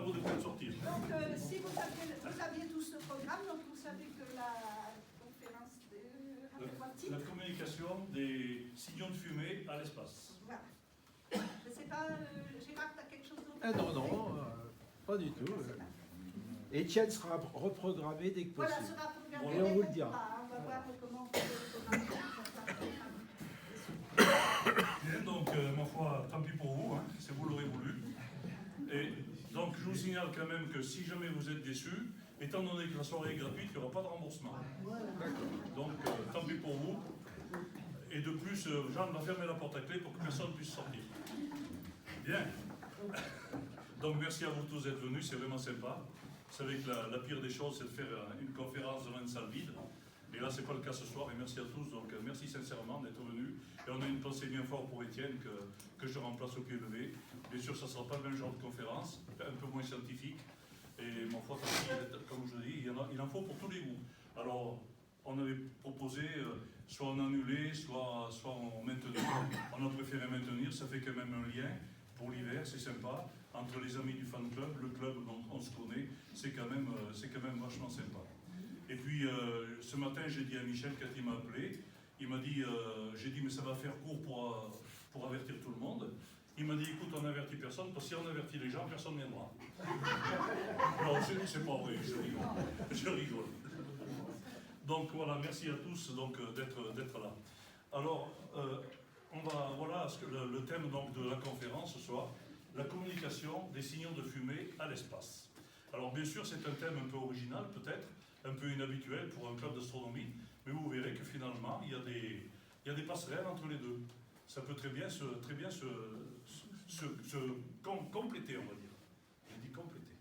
vous de peut-être sortir. Donc, si vous aviez tous le programme, donc vous savez que la conférence de... La communication des signaux de fumée à l'espace. Voilà. Je ne sais pas, Gérard, tu as quelque chose d'autre? Ah non, pas du tout. Étienne sera reprogrammé dès que possible. Voilà, sera programmé. Et on vous le dira. On va voir comment on peut le programmer. Bien, donc, ma foi, tant pis pour vous, hein, si vous l'aurez voulu. Et donc, je vous signale quand même que si jamais vous êtes déçus, étant donné que la soirée est gratuite, il n'y aura pas de remboursement. Donc, tant pis pour vous. Et de plus, Jean va fermer la porte à clé pour que personne ne puisse sortir. Bien. Donc, merci à vous tous d'être venus, c'est vraiment sympa. Vous savez que la pire des choses, c'est de faire une conférence devant une salle vide. Et là, ce n'est pas le cas ce soir, et merci à tous. Donc, merci sincèrement d'être venus. Et on a une pensée bien forte pour Étienne, que je remplace au pied levé. Bien sûr, ça ne sera pas le même genre de conférence, un peu moins scientifique. Et ma foi, comme je dis, il en faut pour tous les goûts. Alors, on avait proposé, soit on annulait, soit on maintenait. On a préféré maintenir, ça fait quand même un lien pour l'hiver, c'est sympa. Entre les amis du fan club, le club dont on se connaît, c'est quand même vachement sympa. Et puis, ce matin, j'ai dit à Michel, quand il m'a appelé, il m'a dit, j'ai dit, mais ça va faire court pour avertir tout le monde. Il m'a dit, écoute, on n'avertit personne, parce que si on avertit les gens, personne ne viendra. Non, c'est pas vrai, je rigole. Donc voilà, merci à tous d'être là. Alors, voilà le thème donc, de la conférence ce soir, la communication des signaux de fumée à l'espace. Alors bien sûr, c'est un thème un peu original peut-être, un peu inhabituel pour un club d'astronomie, mais vous verrez que finalement, il y a des passerelles entre les deux. Ça peut très bien se compléter, on va dire. Je dis compléter.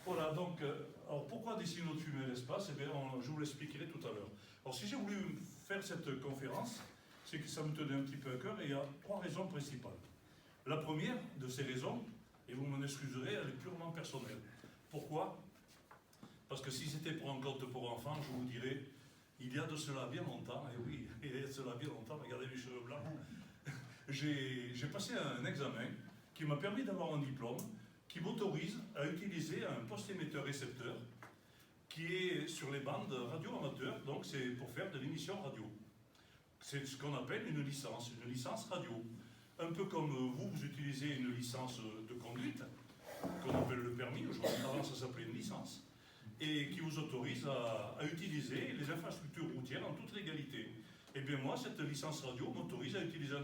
Voilà, donc, alors pourquoi des signaux de fumée à l'espace? Eh bien, je vous l'expliquerai tout à l'heure. Alors, si j'ai voulu faire cette conférence, c'est que ça me tenait un petit peu à cœur, et il y a 3 raisons principales. La première de ces raisons, et vous m'en excuserez, elle est purement personnelle. Pourquoi? Parce que si c'était pour un conte pour enfants, je vous dirais, il y a de cela bien longtemps, et oui, il y a de cela bien longtemps, regardez mes cheveux blancs, j'ai passé un examen qui m'a permis d'avoir un diplôme qui m'autorise à utiliser un poste émetteur-récepteur qui est sur les bandes radio-amateurs, donc c'est pour faire de l'émission radio. C'est ce qu'on appelle une licence radio. Un peu comme vous utilisez une licence de conduite, qu'on appelle le permis, aujourd'hui, avant ça s'appelait une licence, et qui vous autorise à utiliser les infrastructures routières en toute légalité. Eh bien moi, cette licence radio m'autorise à utiliser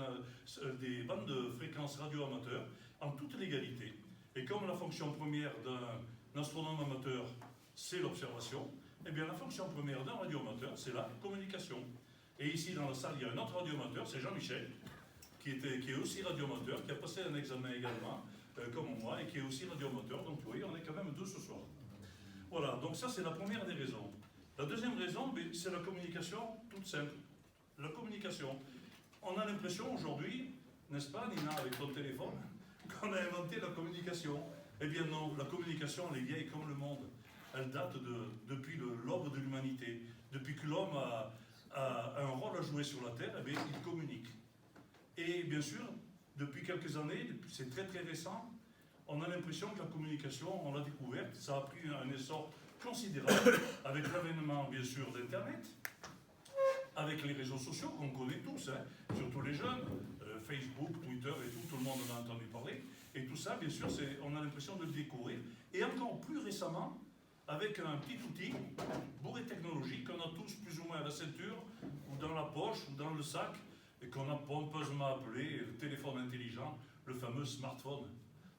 des bandes de fréquences radio-amateurs en toute légalité. Et comme la fonction première d'un astronome amateur, c'est l'observation, eh bien la fonction première d'un radioamateur, c'est la communication. Et ici dans la salle, il y a un autre radioamateur, c'est Jean-Michel, qui est aussi radioamateur, qui a passé un examen également, comme moi, et qui est aussi radioamateur. Donc vous voyez, on est quand même 2 ce soir. Voilà, donc ça c'est la première des raisons. La deuxième raison, c'est la communication toute simple. La communication. On a l'impression aujourd'hui, n'est-ce pas Nina, avec ton téléphone, qu'on a inventé la communication. Eh bien non, la communication, elle est vieille comme le monde. Elle date depuis l'aube de l'humanité. Depuis que l'homme a un rôle à jouer sur la Terre, eh bien, il communique. Et bien sûr, depuis quelques années, c'est très très récent, on a l'impression que la communication, on l'a découverte, ça a pris un essor considérable avec l'avènement bien sûr d'Internet, avec les réseaux sociaux qu'on connaît tous, hein, surtout les jeunes, Facebook, Twitter et tout le monde en a entendu parler. Et tout ça, bien sûr, on a l'impression de le découvrir. Et encore plus récemment, avec un petit outil bourré de technologie qu'on a tous plus ou moins à la ceinture, ou dans la poche, ou dans le sac, et qu'on a pompeusement appelé le téléphone intelligent, le fameux smartphone.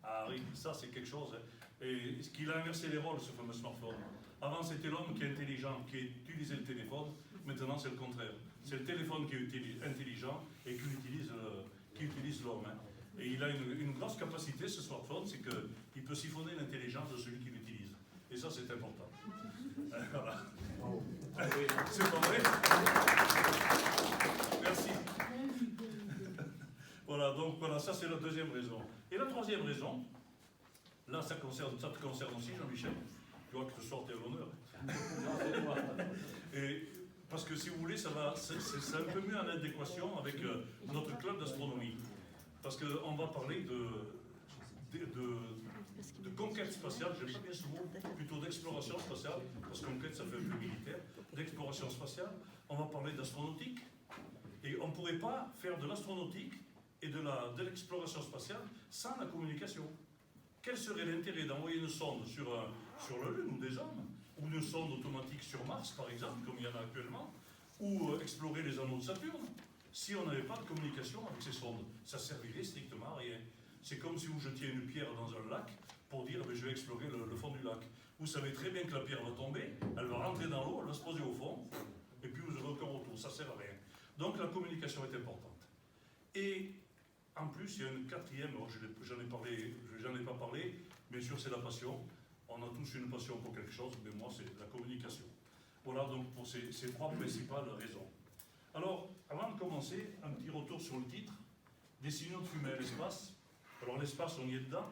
Ah oui, ça c'est quelque chose. Hein. Et ce qu'il a inversé les rôles, ce fameux smartphone. Avant, c'était l'homme qui est intelligent, qui utilisait le téléphone. Maintenant, c'est le contraire. C'est le téléphone qui est intelligent et qui utilise l'homme. Hein. Et il a une grosse capacité, ce smartphone, c'est qu'il peut siphonner l'intelligence de celui qui l'utilise. Et ça, c'est important. Voilà. C'est pas vrai? Merci. Voilà, donc voilà, ça c'est la deuxième raison. Et la troisième raison, là ça te concerne aussi, Jean-Michel. Tu vois que ce soir t'es à l'honneur. Et parce que si vous voulez, c'est un peu mieux en adéquation avec notre club d'astronomie. Parce qu'on va parler de conquête spatiale, j'aime pas bien ce mot, plutôt d'exploration spatiale, parce que conquête ça fait un peu militaire, d'exploration spatiale, on va parler d'astronautique, et on ne pourrait pas faire de l'astronautique et de l'exploration spatiale sans la communication. Quel serait l'intérêt d'envoyer une sonde sur la Lune ou des hommes, ou une sonde automatique sur Mars par exemple, comme il y en a actuellement, ou explorer les anneaux de Saturne, si on n'avait pas de communication avec ces sondes? Ça servirait strictement à rien. C'est comme si vous jetiez une pierre dans un lac pour dire je vais explorer le fond du lac. Vous savez très bien que la pierre va tomber, elle va rentrer dans l'eau, elle va se poser au fond, et puis vous aurez aucun retour, ça ne sert à rien. Donc la communication est importante. Et en plus, il y a une quatrième, j'en ai pas parlé, bien sûr c'est la passion. On a tous une passion pour quelque chose, mais moi c'est la communication. Voilà donc pour ces trois principales raisons. Alors, avant de commencer, un petit retour sur le titre, des signaux de fumée à l'espace. Alors l'espace, on y est dedans.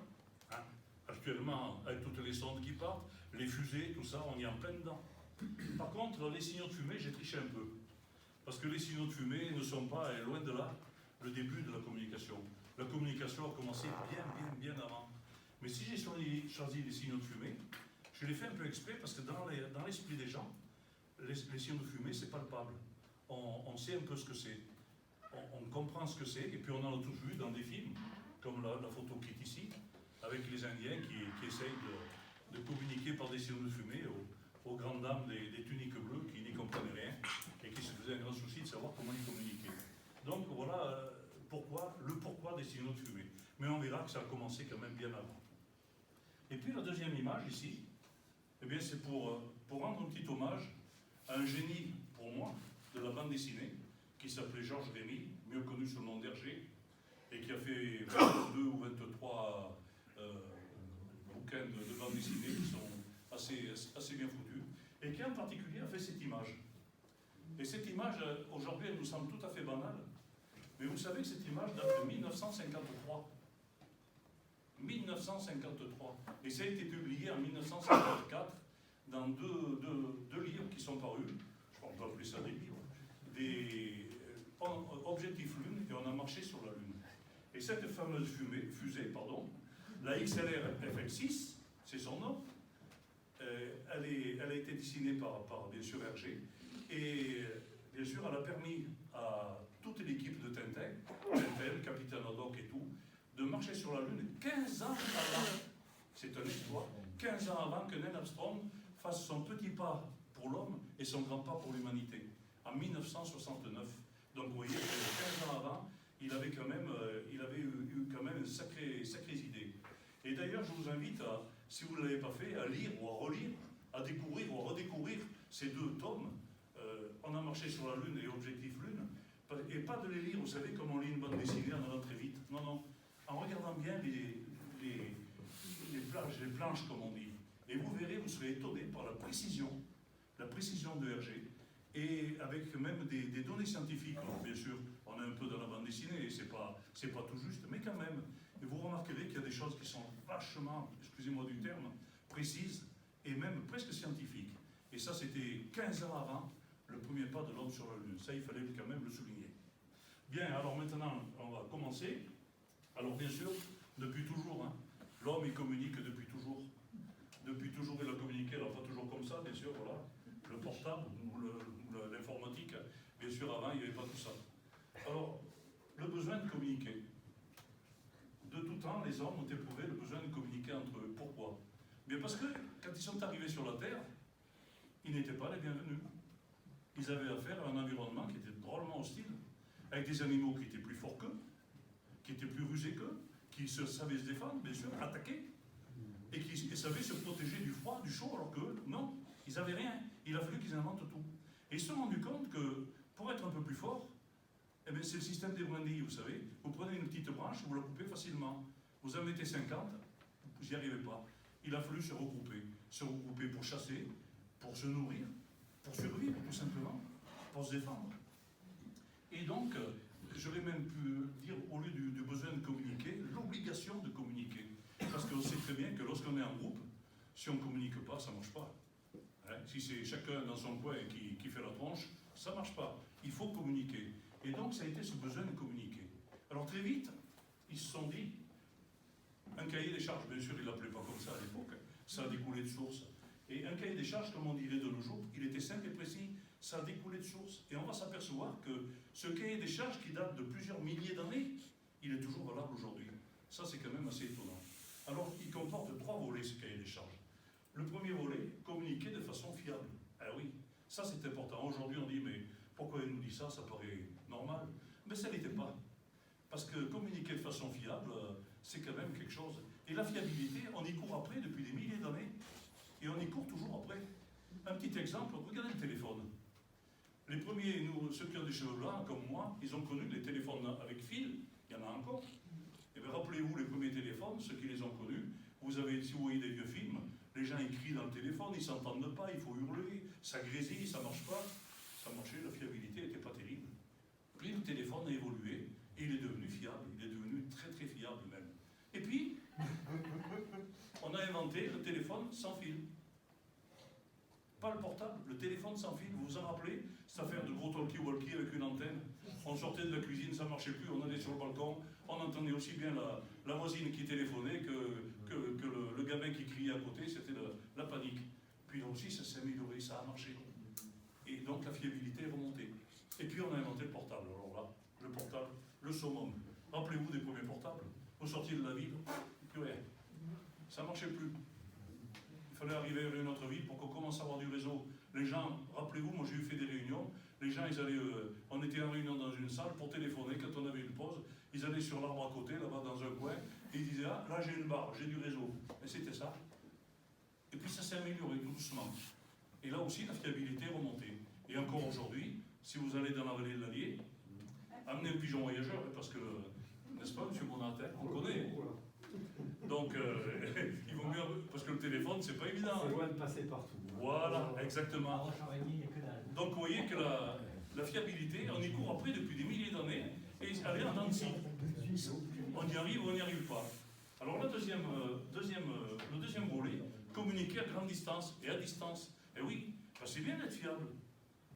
Hein. Actuellement, avec toutes les sondes qui partent, les fusées, tout ça, on y est en plein dedans. Par contre, les signaux de fumée, j'ai triché un peu. Parce que les signaux de fumée ne sont pas, loin de là, le début de la communication. La communication a commencé bien avant. Mais si j'ai choisi les signaux de fumée, je l'ai fait un peu exprès parce que dans l'esprit des gens, les signaux de fumée, c'est palpable. On sait un peu ce que c'est. On comprend ce que c'est, et puis on en a tous vu dans des films, comme la photo qui est ici, avec les Indiens qui essayent de communiquer par des signaux de fumée aux grandes dames des tuniques bleues qui n'y comprenaient rien et qui se faisaient un grand souci de savoir comment ils communiquaient. Donc voilà le pourquoi des signaux de fumée. Mais on verra que ça a commencé quand même bien avant. Et puis la deuxième image ici, eh bien c'est pour rendre un petit hommage à un génie, pour moi, de la bande dessinée, qui s'appelait Georges Rémy, mieux connu sous le nom d'Hergé, et qui a fait 22 ou 23 bouquins de bande dessinée qui sont assez bien foutus, et qui en particulier a fait cette image. Et cette image, aujourd'hui, elle nous semble tout à fait banale, mais vous savez que cette image date de 1953. 1953. Et ça a été publié en 1954 dans deux livres qui sont parus, on peut appeler ça des livres, Objectif Lune, et on a marché sur la Lune. Et cette fameuse fusée, la XLR FX6, c'est son nom, elle a été dessinée par bien sûr Hergé, et bien sûr elle a permis à toute l'équipe de Tintin, Capitaine Haddock et tout, de marcher sur la Lune 15 ans avant. C'est un exploit. 15 ans avant que Neil Armstrong fasse son petit pas pour l'homme et son grand pas pour l'humanité, en 1969. Donc vous voyez, 15 ans avant, il avait eu quand même sacrées idées. Et d'ailleurs, je vous invite, si vous ne l'avez pas fait, à lire ou à relire, à découvrir ou à redécouvrir ces deux tomes. On a marché sur la Lune et Objectif Lune. Et pas de les lire, vous savez, comme on lit une bande dessinée en allant très vite. Non. En regardant bien les planches, comme on dit. Et vous verrez, vous serez étonné par la précision de Hergé, et avec même des données scientifiques. Alors, bien sûr, on est un peu dans la bande dessinée, et c'est pas tout juste, mais quand même. Et vous remarquerez qu'il y a des choses qui sont vachement, excusez-moi du terme, précises, et même presque scientifiques. Et ça, c'était 15 ans avant le premier pas de l'homme sur la Lune. Ça, il fallait quand même le souligner. Bien, alors maintenant, on va commencer. Alors bien sûr, depuis toujours, l'homme il communique depuis toujours. Depuis toujours il a communiqué, alors pas toujours comme ça, bien sûr, voilà. Le portable ou l'informatique, bien sûr avant il n'y avait pas tout ça. Alors, le besoin de communiquer. De tout temps, les hommes ont éprouvé le besoin de communiquer entre eux. Pourquoi? Bien parce que quand ils sont arrivés sur la Terre, ils n'étaient pas les bienvenus. Ils avaient affaire à un environnement qui était drôlement hostile, avec des animaux qui étaient plus forts qu'eux, qui étaient plus rusés qu'eux, qui savaient se défendre, bien sûr, attaquer, et qui savaient se protéger du froid, du chaud, alors qu'eux, non, ils n'avaient rien. Il a fallu qu'ils inventent tout. Et ils se sont rendus compte que, pour être un peu plus fort, eh bien, c'est le système des brindilles, vous savez. Vous prenez une petite branche, vous la coupez facilement. Vous en mettez 50, vous n'y arrivez pas. Il a fallu se regrouper pour chasser, pour se nourrir, pour survivre, tout simplement, pour se défendre. Et donc, j'aurais même pu dire, au lieu du besoin de communiquer, l'obligation de communiquer. Parce qu'on sait très bien que lorsqu'on est en groupe, si on ne communique pas, ça ne marche pas. Si c'est chacun dans son coin qui fait la tronche, ça ne marche pas. Il faut communiquer. Et donc, ça a été ce besoin de communiquer. Alors, très vite, ils se sont dit, Un cahier des charges, bien sûr, il ne l'appelait pas comme ça à l'époque, ça a découlé de source. Et un cahier des charges, comme on dirait de nos jours, il était simple et précis, ça a découlé de source. Et on va s'apercevoir que ce cahier des charges qui date de plusieurs milliers d'années, il est toujours valable aujourd'hui. Ça, c'est quand même assez étonnant. Alors, il comporte 3 volets, ce cahier des charges. Le premier volet, communiquer de façon fiable. Ah oui, ça c'est important. Aujourd'hui, on dit, mais pourquoi il nous dit ça? Ça paraît normal. Mais ça n'était pas. Parce que communiquer de façon fiable, c'est quand même quelque chose. Et la fiabilité, on y court après depuis des milliers d'années. Et on y court toujours après. Un petit exemple, regardez le téléphone. Les premiers, ceux qui ont des cheveux blancs, comme moi, ils ont connu les téléphones avec fil. Il y en a encore. Et bien rappelez-vous les premiers téléphones, ceux qui les ont connus. Vous avez, si vous voyez des vieux films, les gens écrivent dans le téléphone, ils ne s'entendent pas, il faut hurler, ça grésille, ça ne marche pas. Ça marchait, la fiabilité n'était pas terrible. Puis le téléphone a évolué et il est devenu fiable, il est devenu très très fiable même. Et puis, on a inventé le téléphone sans fil. Pas le portable, le téléphone sans fil, vous vous en rappelez? Cette affaire de gros talkie-walkie avec une antenne. On sortait de la cuisine, ça ne marchait plus, on allait sur le balcon, on entendait aussi bien la voisine qui téléphonait que le gamin qui criait à côté, c'était la panique. Puis là aussi, ça s'est amélioré, ça a marché. Et donc la fiabilité est remontée. Et puis on a inventé le portable. Alors là, le portable, le summum. Rappelez-vous des premiers portables. Vous sortiez de la ville, plus rien. Ça ne marchait plus. Il fallait arriver à une autre ville pour qu'on commence à avoir du réseau. Les gens, rappelez-vous, moi j'ai fait des réunions, les gens, ils allaient, on était en réunion dans une salle pour téléphoner quand on avait une pause, ils allaient sur l'arbre à côté, là-bas dans un coin, et ils disaient, ah, là j'ai une barre, j'ai du réseau. Et c'était ça. Et puis ça s'est amélioré tout doucement. Et là aussi, la fiabilité est remontée. Et encore aujourd'hui, si vous allez dans la vallée de l'Allier, amenez un pigeon voyageur, parce que, n'est-ce pas, M. Bonatin, on connaît. Donc, il vaut mieux, parce que le téléphone, c'est pas évident. C'est loin de passer partout. Voilà, exactement. Donc, vous voyez que la fiabilité, on y court après depuis des milliers d'années, et elle est en dents de scie. On y arrive ou on n'y arrive pas. Alors, le deuxième volet, communiquer à grande distance et à distance. Et oui, c'est bien d'être fiable.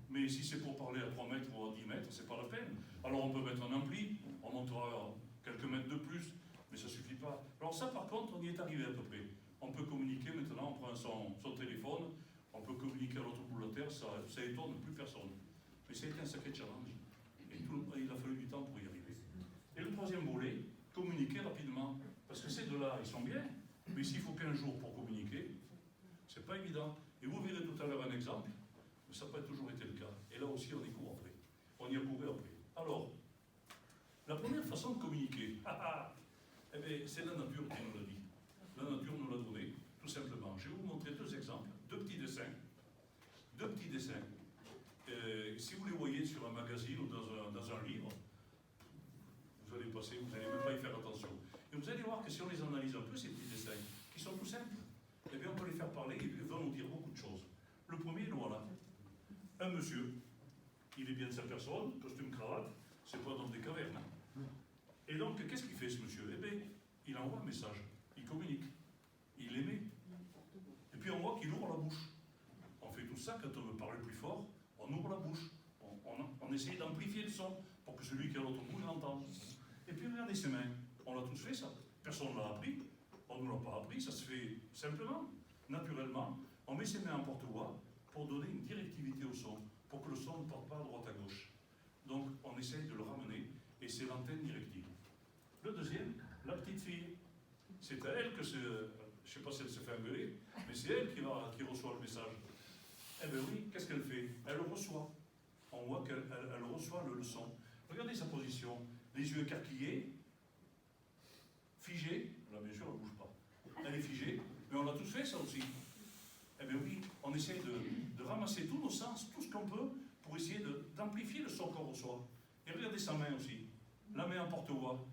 Mais si c'est pour parler à 3 mètres ou à 10 mètres, c'est pas la peine. Alors, on peut mettre un ampli, on montera quelques mètres de plus, mais ça ne suffit pas. Alors ça, par contre, on y est arrivé à peu près. On peut communiquer maintenant, on prend son téléphone, on peut communiquer à l'autre bout de la terre, ça étonne plus personne. Mais ça a été un sacré challenge. Et il a fallu du temps pour y arriver. Et le troisième volet, communiquer rapidement. Parce que ces deux-là, ils sont bien, mais s'il faut 15 jours pour communiquer, c'est pas évident. Et vous verrez tout à l'heure un exemple, mais ça n'a pas toujours été le cas. Et là aussi, on y court après. On y a couru après. Alors, la première façon de communiquer, eh bien, c'est la nature qui nous l'a dit. La nature nous l'a donné, tout simplement. Je vais vous montrer 2 exemples, 2 petits dessins. 2 petits dessins. Si vous les voyez sur un magazine ou dans un livre, vous allez passer, vous n'allez même pas y faire attention. Et vous allez voir que si on les analyse un peu, ces petits dessins, qui sont tout simples, eh bien, on peut les faire parler et ils vont nous dire beaucoup de choses. Le premier, le voilà. Un monsieur, il est bien de sa personne, costume cravate, c'est pas dans des cavernes. Et donc, qu'est-ce qu'il fait ce monsieur? Eh bien, il envoie un message, il communique, il émet. Et puis on voit qu'il ouvre la bouche. On fait tout ça quand on veut parler plus fort, on ouvre la bouche. On essaye d'amplifier le son pour que celui qui est à l'autre bout l'entende. Et puis regardez ses mains, on l'a tous fait ça. Personne ne l'a appris, on ne nous l'a pas appris, ça se fait simplement, naturellement. On met ses mains en porte-voix pour donner une directivité au son, pour que le son ne porte pas à droite à gauche. Donc on essaye de le ramener, et c'est l'antenne directive. Le deuxième, la petite fille. C'est à elle que je ne sais pas si elle se fait engueuler, mais c'est elle qui reçoit le message. Eh bien oui, qu'est-ce qu'elle fait? Elle le reçoit. On voit qu'elle reçoit le son. Regardez sa position. Les yeux écarquillés, figés. Là, bien sûr, elle ne bouge pas. Elle est figée, mais on l'a tous fait, ça aussi. Eh bien oui, on essaye de ramasser tous nos sens, tout ce qu'on peut, pour essayer d'amplifier le son qu'on reçoit. Et regardez sa main aussi. La main en porte-voix.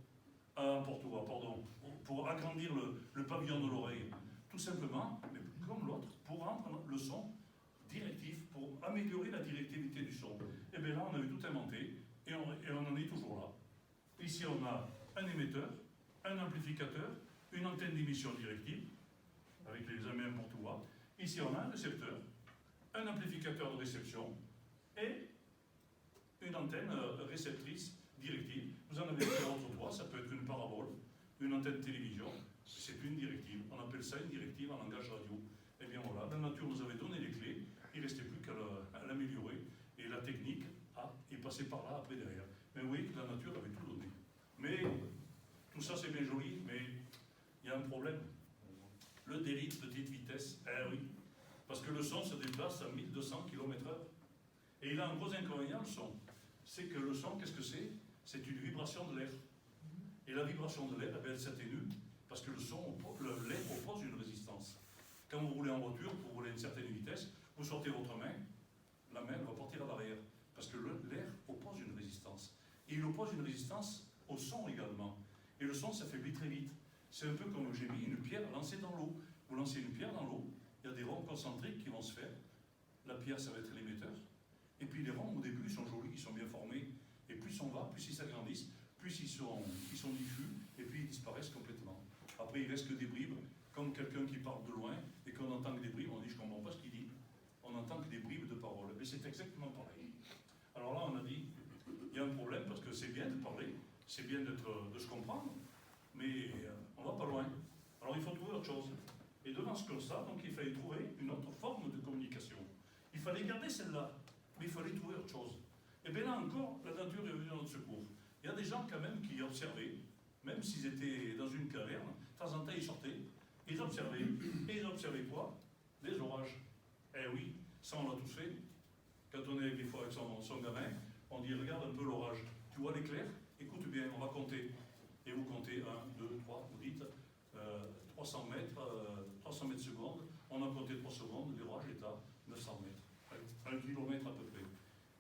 Pardon, pour agrandir le pavillon de l'oreille. Tout simplement, mais comme l'autre, pour rendre le son directif, pour améliorer la directivité du son. Et bien là, on avait tout inventé, et on en est toujours là. Ici, on a un émetteur, un amplificateur, une antenne d'émission directive, avec les mains en porte-voix. Ici, on a un récepteur, un amplificateur de réception, et une antenne réceptrice directive. Vous en avez sur l'autre toit, ça peut être une parabole, une antenne de télévision, c'est plus une directive, on appelle ça une directive en langage radio. Et bien voilà, la nature nous avait donné les clés, il ne restait plus qu'à l'améliorer, et la technique est passée par là après derrière. Mais oui, la nature avait tout donné. Mais tout ça c'est bien joli, mais il y a un problème. Le délai de petite vitesse, eh oui, parce que le son se déplace à 1200 km/h. Et il a un gros inconvénient, le son. C'est que le son, qu'est-ce que c'est? C'est une vibration de l'air. Et la vibration de l'air, eh bien, elle s'atténue, parce que l'air oppose une résistance. Quand vous roulez en voiture, pour rouler à une certaine vitesse, vous sortez votre main, la main va partir à l'arrière, parce que l'air oppose une résistance. Et il oppose une résistance au son également. Et le son s'affaiblit très vite. C'est un peu comme j'ai mis une pierre lancée dans l'eau. Vous lancez une pierre dans l'eau, il y a des ronds concentriques qui vont se faire. La pierre, ça va être l'émetteur. Et puis les ronds, au début, ils sont jolis, ils sont bien formés. Et plus on va, plus ils s'agrandissent, plus ils sont diffus, et puis ils disparaissent complètement. Après, il reste que des bribes, comme quelqu'un qui parle de loin, et qu'on entend que des bribes, on dit, je ne comprends pas ce qu'il dit. On entend que des bribes de paroles. Mais c'est exactement pareil. Alors là, on a dit, il y a un problème, parce que c'est bien de parler, c'est bien de se comprendre, mais on ne va pas loin. Alors il faut trouver autre chose. Et devant ce constat, donc, il fallait trouver une autre forme de communication. Il fallait garder celle-là, mais il fallait trouver autre chose. Et bien là encore, la nature est venue à notre secours. Il y a des gens quand même qui observaient, même s'ils étaient dans une caverne, de temps en temps ils sortaient, ils observaient. Et ils observaient quoi? Les orages. Eh oui, ça on l'a tous fait. Quand on est des fois avec son gamin, on dit regarde un peu l'orage. Tu vois l'éclair? Écoute bien, on va compter. Et vous comptez 1, 2, 3, vous dites 300 mètres secondes. On a compté 3 secondes, l'orage est à 900 mètres. 1 kilomètre à peu près.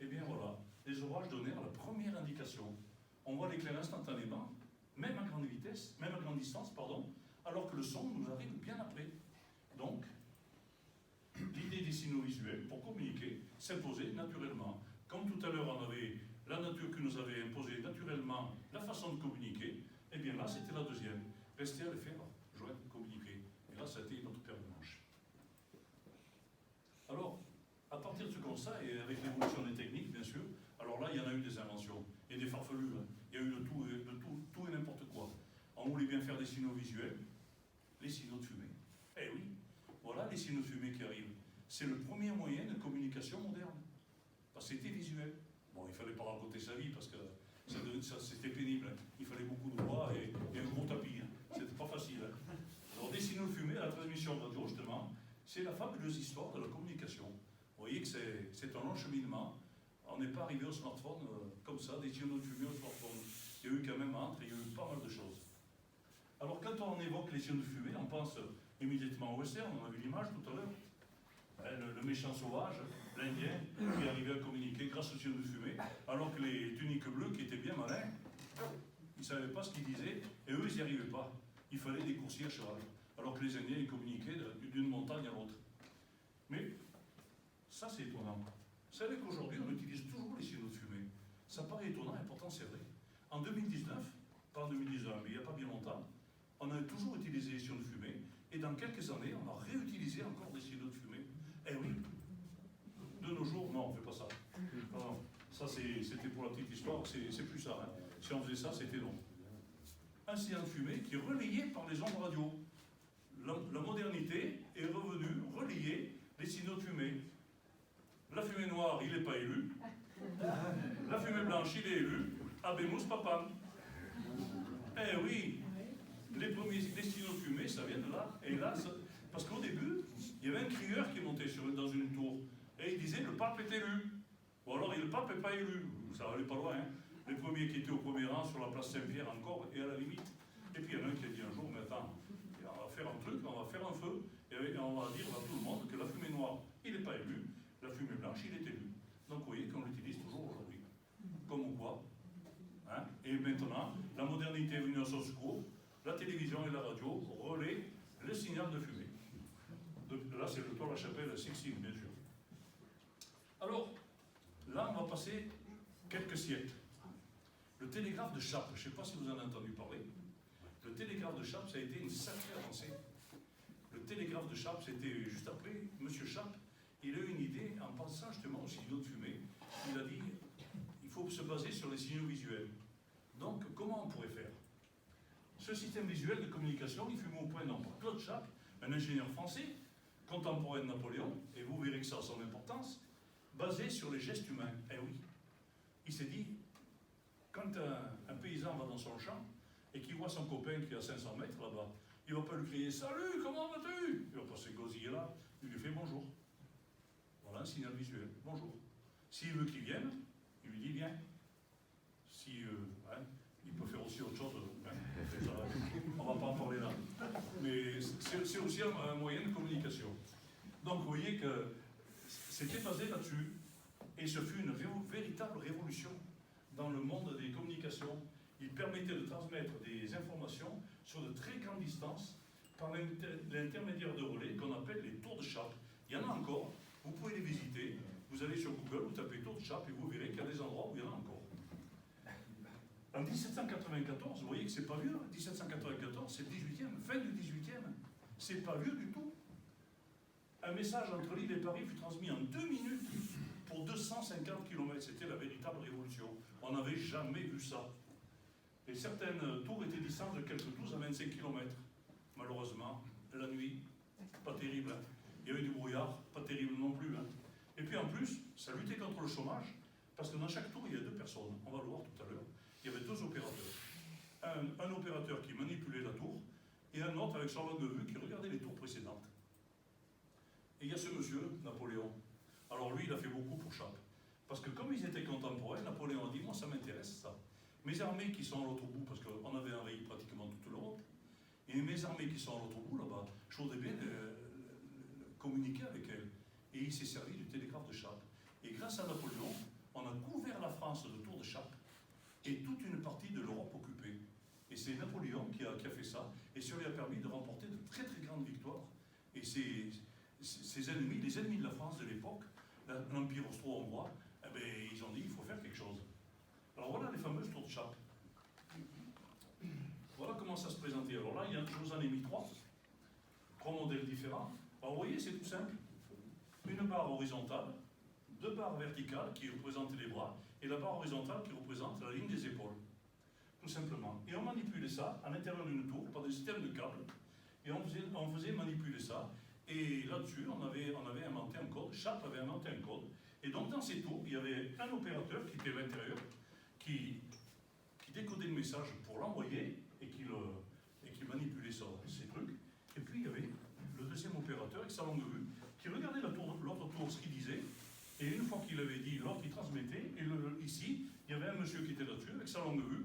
Et bien voilà, les orages donnèrent la première indication. On voit l'éclair instantanément, même à grande vitesse, même à grande distance, pardon, alors que le son nous arrive bien après. Donc, l'idée des signaux visuels pour communiquer s'imposait naturellement. Comme tout à l'heure, on avait la nature qui nous avait imposé naturellement la façon de communiquer, et bien là, c'était la deuxième. Rester à le faire, joindre, communiquer. Et là, ça a été notre paire de manches. Alors, à partir de ce constat, et avec l'évolution des techniques, bien sûr, alors là, il y en a eu des inventions, et des farfelus, hein. Il y a eu de tout et n'importe quoi. On voulait bien faire des signaux visuels, les signaux de fumée. Eh oui, voilà les signaux de fumée qui arrivent. C'est le premier moyen de communication moderne, parce que c'était visuel. Bon, il ne fallait pas raconter sa vie, parce que c'était pénible. Hein. Il fallait beaucoup de voix et un gros tapis. Hein. C'était pas facile. Hein. Alors, des signaux de fumée, la transmission radio, justement, c'est la fabuleuse histoire de la communication. Vous voyez que c'est un long cheminement. On n'est pas arrivé au smartphone comme ça, des signaux de fumée au smartphone. Il y a eu quand même entre, il y a eu pas mal de choses. Alors quand on évoque les signaux de fumée, on pense immédiatement au western, on a vu l'image tout à l'heure. Le méchant sauvage, l'Indien, qui arrivait à communiquer grâce aux signaux de fumée, alors que les tuniques bleues, qui étaient bien malins, ils ne savaient pas ce qu'ils disaient, et eux, ils n'y arrivaient pas. Il fallait des coursiers à cheval, alors que les Indiens, ils communiquaient d'une montagne à l'autre. Mais ça, c'est étonnant. Vous savez qu'aujourd'hui, on utilise toujours les signaux de fumée. Ça paraît étonnant, et pourtant c'est vrai. En 2019, pas en 2019, mais il n'y a pas bien longtemps, on a toujours utilisé les signaux de fumée, et dans quelques années, on a réutilisé encore des signaux de fumée. Eh oui, de nos jours, non, on ne fait pas ça. Non, ça c'était pour la petite histoire, c'est plus ça. Hein. Si on faisait ça, c'était non. Un signal de fumée qui est relayé par les ondes radio. La modernité est revenue relayer les signaux de fumée. La fumée noire, il n'est pas élu. La fumée blanche, il est élu. Habemus papam. Eh oui, les signaux de fumée, ça vient de là. Et là, parce qu'au début, il y avait un crieur qui montait dans une tour. Et il disait, le pape est élu. Ou alors, le pape n'est pas élu. Ça allait pas loin. Hein. Les premiers qui étaient au premier rang sur la place Saint-Pierre encore, et à la limite. Et puis il y en a un qui a dit un jour, mais attends, on va faire un truc, on va faire un feu, et on va dire à tout le monde que la fumée noire, il n'est pas élu. La fumée blanche, il est élu. Donc vous voyez qu'on l'utilise toujours aujourd'hui. Comme quoi. Hein? Et maintenant, la modernité est venue à son secours. La télévision et la radio relaient le signal de fumée. Donc, là, c'est le tour de la chapelle Sixtine, bien sûr. Alors, là, on va passer quelques siècles. Le télégraphe de Chappe, je ne sais pas si vous en avez entendu parler. Le télégraphe de Chappe, ça a été une sacrée avancée. Le télégraphe de Chappe, c'était juste après, M. Chappe, il a eu une idée en pensant justement aux signaux de fumée. Il a dit, il faut se baser sur les signaux visuels. Donc, comment on pourrait faire? Ce système visuel de communication, il fut mis au point donc par Claude Chappe, un ingénieur français, contemporain de Napoléon, et vous verrez que ça a son importance, basé sur les gestes humains. Eh oui, il s'est dit, quand un paysan va dans son champ et qu'il voit son copain qui est à 500 mètres là-bas, il ne va pas lui crier « Salut, comment vas-tu » Il va passer gosiller là, il lui fait « Bonjour ». Voilà un signal visuel, « Bonjour ». S'il veut qu'il vienne, il lui dit « Viens ». Si, il peut faire aussi autre chose, on ne va pas en parler là. Mais c'est aussi un moyen de communication. Donc vous voyez que c'était basé là-dessus, et ce fut une véritable révolution dans le monde des communications. Il permettait de transmettre des informations sur de très grandes distances par l'intermédiaire de relais qu'on appelle les tours de Chappe. Il y en a encore, vous pouvez les visiter. Vous allez sur Google, vous tapez tour de Chappe et vous verrez qu'il y a des endroits où il y en a encore. En 1794, vous voyez que c'est pas vieux, 1794, c'est le 18e, fin du 18e, c'est pas vieux du tout. Un message entre Lille et Paris fut transmis en 2 minutes pour 250 km, c'était la véritable révolution. On n'avait jamais vu ça. Et certaines tours étaient distantes de quelques 12 à 25 km. Malheureusement, la nuit, pas terrible. Hein. Il y avait du brouillard, pas terrible non plus. Hein. Et puis en plus, ça luttait contre le chômage, parce que dans chaque tour, il y a 2 personnes. On va le voir tout à l'heure. Il y avait 2 opérateurs. Un opérateur qui manipulait la tour, et un autre avec son longue vue qui regardait les tours précédentes. Et il y a ce monsieur, Napoléon. Alors lui, il a fait beaucoup pour Chappe. Parce que comme ils étaient contemporains, Napoléon a dit, moi ça m'intéresse ça. Mes armées qui sont à l'autre bout, parce qu'on avait envahi pratiquement toute l'Europe, et mes armées qui sont à l'autre bout là-bas, je voudrais bien communiquer avec elles. Et il s'est servi du télégraphe de Chappe. Et grâce à Napoléon, on a couvert la France de tours de Chappe et toute une partie de l'Europe occupée. Et c'est Napoléon qui a fait ça, et ça lui a permis de remporter de très très grandes victoires. Et ses ennemis, les ennemis de la France de l'époque, l'Empire austro-hongrois, eh bien, ils ont dit il faut faire quelque chose. Alors voilà les fameuses tours de Chappe. Voilà comment ça se présentait. Alors là, je vous en ai mis 3 modèles différents. Alors vous voyez, c'est tout simple. Une barre horizontale, 2 barres verticales qui représentent les bras, et la barre horizontale qui représente la ligne des épaules. Tout simplement. Et on manipulait ça à l'intérieur d'une tour par des systèmes de câbles, et on faisait manipuler ça. Et là-dessus, on avait inventé un code, Chappe avait inventé un code, et donc dans ces tours, il y avait un opérateur qui était à l'intérieur, qui décodait le message pour l'envoyer, et qui manipulait ces trucs, et puis il y avait le deuxième opérateur avec sa longue vue, qui regardait l'autre tour, ce qu'il disait, et une fois qu'il avait dit, l'autre il transmettait, et ici, il y avait un monsieur qui était là-dessus, avec sa longue vue,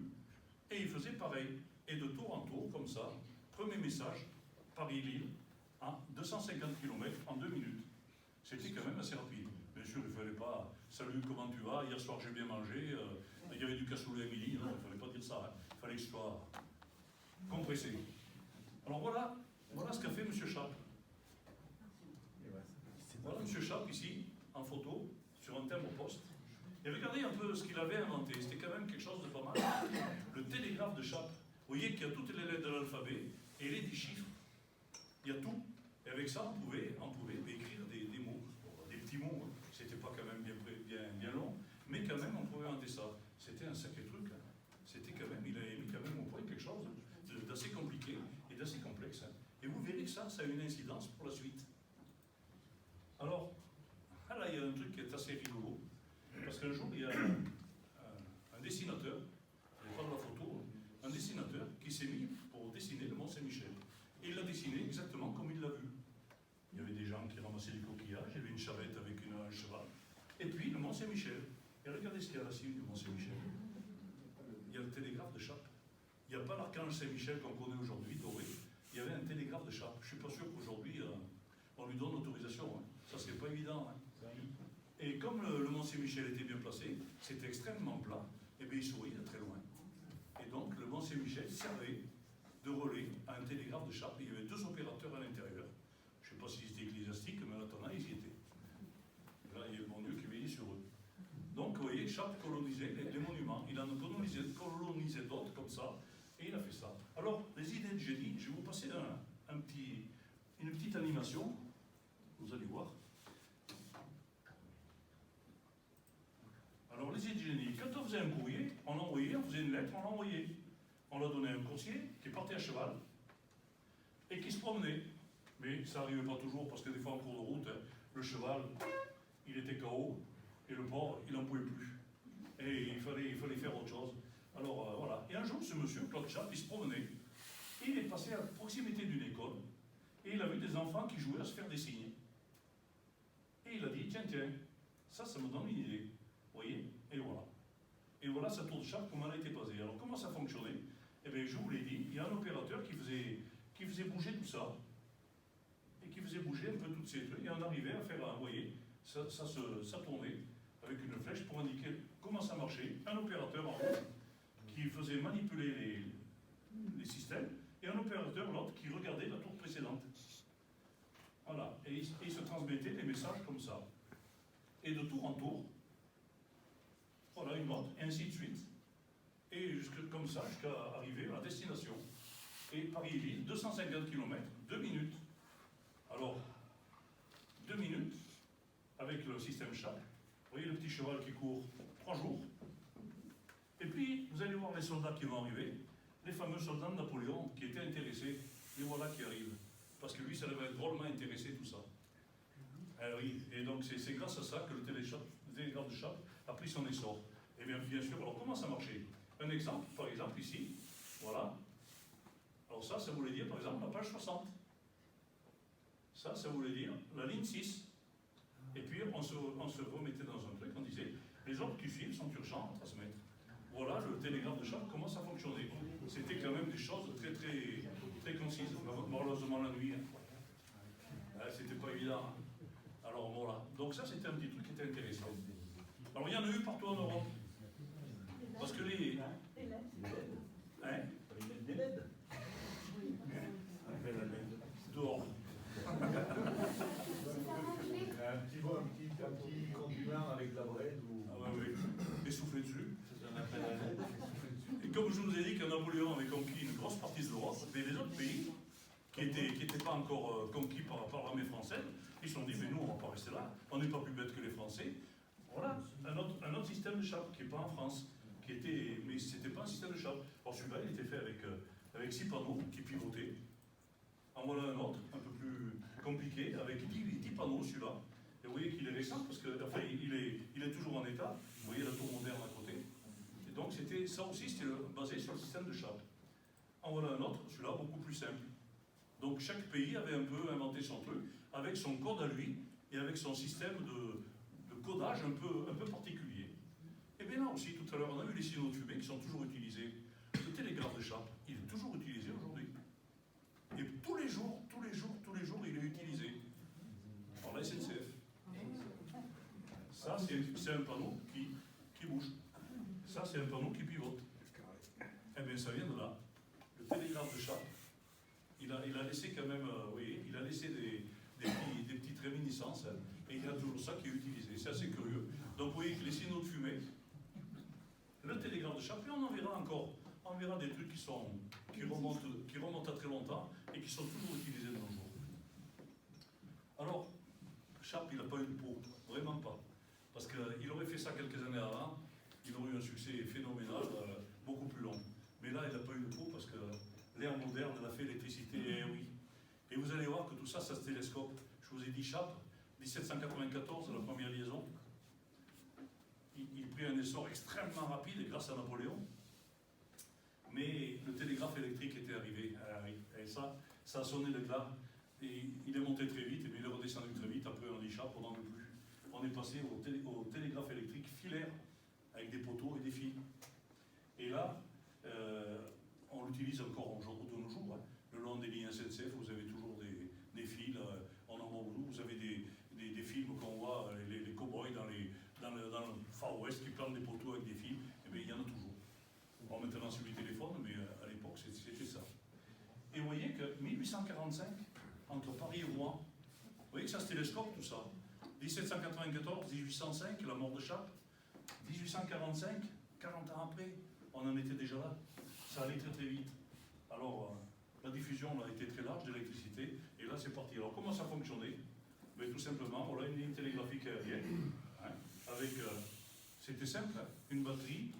et il faisait pareil, et de tour en tour, comme ça, premier message, Paris-Lille, à 250 km en 2 minutes. C'était quand même assez rapide. Bien sûr, il ne fallait pas « Salut, comment tu vas? Hier soir, j'ai bien mangé. Il y avait du cassoulet à midi. » Non, il ne fallait pas dire ça. Hein. Il fallait que je sois compressé. Alors voilà ce qu'a fait M. Chappe. Voilà M. Chappe ici, en photo, sur un timbre-poste. Et regardez un peu ce qu'il avait inventé. C'était quand même quelque chose de pas mal. Le télégraphe de Chappe. Vous voyez qu'il y a toutes les lettres de l'alphabet et les 10 chiffres. Il y a tout. Et avec ça, on pouvait écrire des mots, des petits mots. C'était pas quand même bien long, mais quand même, on pouvait inventer ça. C'était un sacré truc. Hein. C'était quand même, il avait mis quand même au point quelque chose d'assez compliqué et d'assez complexe. Hein. Et vous verrez que ça a une incidence pour la suite. Alors, là, il y a un truc qui est assez rigolo. Parce qu'un jour, il y a un dessinateur, il n'y a pas de la photo, un dessinateur qui s'est mis pour dessiner le Mont-Saint-Michel. Et il l'a dessiné exactement comme il l'a vu. Il y avait des gens qui ramassaient des coquillages, il y avait une charrette avec un cheval. Et puis le Mont-Saint-Michel. Et regardez ce qu'il y a à la cime du Mont-Saint-Michel. Il y a le télégraphe de Chappe. Il n'y a pas l'archange Saint-Michel qu'on connaît aujourd'hui, doré. Il y avait un télégraphe de Chappe. Je ne suis pas sûr qu'aujourd'hui, on lui donne l'autorisation. Hein. Ça, c'est pas évident. Hein. Et comme le Mont-Saint-Michel était bien placé, c'était extrêmement plat, et bien il souriait de très loin. Et donc le Mont-Saint-Michel servait de relais à un télégraphe de Chappe. Il y avait 2 opérateurs à l'intérieur. Je ne sais pas s'ils étaient ecclésiastiques, mais en attendant, ils y étaient. Et là, il y a le bon Dieu qui veillait sur eux. Donc, vous voyez, Chappe colonisait les monuments. Il en a colonisé d'autres comme ça, et il a fait ça. Alors, les idées de génie, je vais vous passer une petite animation. Vous allez voir. Alors, les idées de génie, quand on faisait un courrier, on l'envoyait, on faisait une lettre, on l'envoyait. on l'a donné à un coursier qui partait à cheval et qui se promenait. Mais ça n'arrivait pas toujours parce que des fois en cours de route, le cheval, il était KO et le pauvre, il n'en pouvait plus. Et il fallait faire autre chose. Alors voilà. Et un jour, ce monsieur, Claude Chappe, il se promenait. Et il est passé à proximité d'une école. Et il a vu des enfants qui jouaient à se faire des signes. Et il a dit, tiens, ça me donne une idée. Vous voyez? Et voilà. Et voilà sa tour de Chappe, comment elle a été basée. Alors comment ça fonctionnait? Eh bien, je vous l'ai dit, il y a un opérateur qui faisait bouger tout ça. Et qui faisait bouger un peu toutes ces trucs. Et on arrivait à faire, vous voyez, ça tournait avec une flèche pour indiquer comment ça marchait. Un opérateur en haut qui faisait manipuler les systèmes. Et un opérateur, l'autre, qui regardait la tour précédente. Voilà. Et il se transmettait des messages comme ça. Et de tour en tour, voilà une montre, et ainsi de suite. Et comme ça, jusqu'à arriver à la destination. Et Paris-Ville, 250 km, 2 minutes. Alors, 2 minutes, avec le système Chappe. Vous voyez le petit cheval qui court 3 jours. Et puis, vous allez voir les soldats qui vont arriver. Les fameux soldats de Napoléon qui étaient intéressés, les voilà qui arrivent. Parce que lui, ça devait être drôlement intéressé, tout ça. Oui, et donc c'est grâce à ça que le télégraphe de Chappe a pris son essor. Et bien sûr, alors comment ça marchait? Un exemple, par exemple, ici, voilà. Alors ça voulait dire, par exemple, la page 60. Ça voulait dire la ligne 6. Et puis, on se remettait dans un truc, on disait, les ordres qui suivent sont urgents à transmettre. Voilà le télégraphe de Chappe, comment ça fonctionnait. C'était quand même des choses très, très, très concises. Malheureusement, la nuit, c'était pas évident. Alors voilà. Donc ça, c'était un petit truc qui était intéressant. Alors il y en a eu partout en Europe. Parce que les... Hein? Des LED. Dehors. Un petit conduit avec la brède ou... Ah ouais, oui. Et souffler dessus. C'est un appel à l'aide. Et comme je vous ai dit que Napoléon avait conquis une grosse partie de l'Europe, mais les autres pays qui n'étaient pas encore conquis par l'armée française, ils se sont dit, mais nous, on ne va pas rester là, on n'est pas plus bêtes que les Français. Voilà, un autre système de Chappe qui n'est pas en France, mais ce n'était pas un système de Chappe. Alors celui-là, il était fait avec 6 panneaux qui pivotaient. En voilà un autre, un peu plus compliqué, avec 10 panneaux, celui-là. Et vous voyez qu'il est récent, parce que, enfin, il est toujours en état. Vous voyez la tour moderne à côté. Et donc, ça aussi, c'était basé sur le système de Chappe. En voilà un autre, celui-là, beaucoup plus simple. Donc, chaque pays avait un peu inventé son truc, avec son code à lui, et avec son système de codage un peu particulier. Et bien là aussi, tout à l'heure, on a eu les signaux de fumée qui sont toujours utilisés. Le télégraphe de Chappe, il est toujours utilisé aujourd'hui. Et tous les jours, il est utilisé par la SNCF. Ça, c'est un panneau qui bouge. Ça, c'est un panneau qui pivote. Eh bien, ça vient de là. Le télégraphe de Chappe, il a laissé quand même, vous voyez, il a laissé des petites réminiscences, hein, et il y a toujours ça qui est utilisé. C'est assez curieux. Donc, vous voyez que les signaux de fumée, le télégraphe de Chappe, et on en verra encore. On verra des trucs qui remontent à très longtemps et qui sont toujours utilisés de nos jours. Alors, Chappe, il n'a pas eu de peau, vraiment pas. Parce qu'il aurait fait ça quelques années avant, il aurait eu un succès phénoménal, beaucoup plus long. Mais là, il n'a pas eu de peau parce que l'ère moderne, elle a fait l'électricité, et oui. Et vous allez voir que tout ça, ça se télescope. Je vous ai dit Chappe, 1794, la première liaison. Il prit un essor extrêmement rapide grâce à Napoléon. Mais le télégraphe électrique était arrivé. Et ça a sonné le glas. Et il est monté très vite, mais il est redescendu très vite. Après, on dit Chappe, on n'en veut plus. On est passé au télégraphe électrique filaire, avec des poteaux et des fils. Et là, on l'utilise encore de nos jours. Hein. Le long des lignes SNCF, vous avez toujours des fils. En Normandie, vous avez des films qu'on voit, les cow-boys dans le Far West qui plantent des poteaux avec des fils. Et bien, il y en a toujours. Bon, maintenant, c'est du téléphone, mais à l'époque, c'était ça. Et vous voyez que 1845, entre Paris et Rouen, vous voyez que ça se télescope, tout ça. 1794, 1805, la mort de Chappe. 1845, 40 ans après, on en était déjà là. Ça allait très très vite. Alors, la diffusion a été très large d'électricité, et là c'est parti. Alors comment ça fonctionnait? Mais tout simplement, voilà une ligne télégraphique aérienne, hein, avec, c'était simple, hein, une batterie,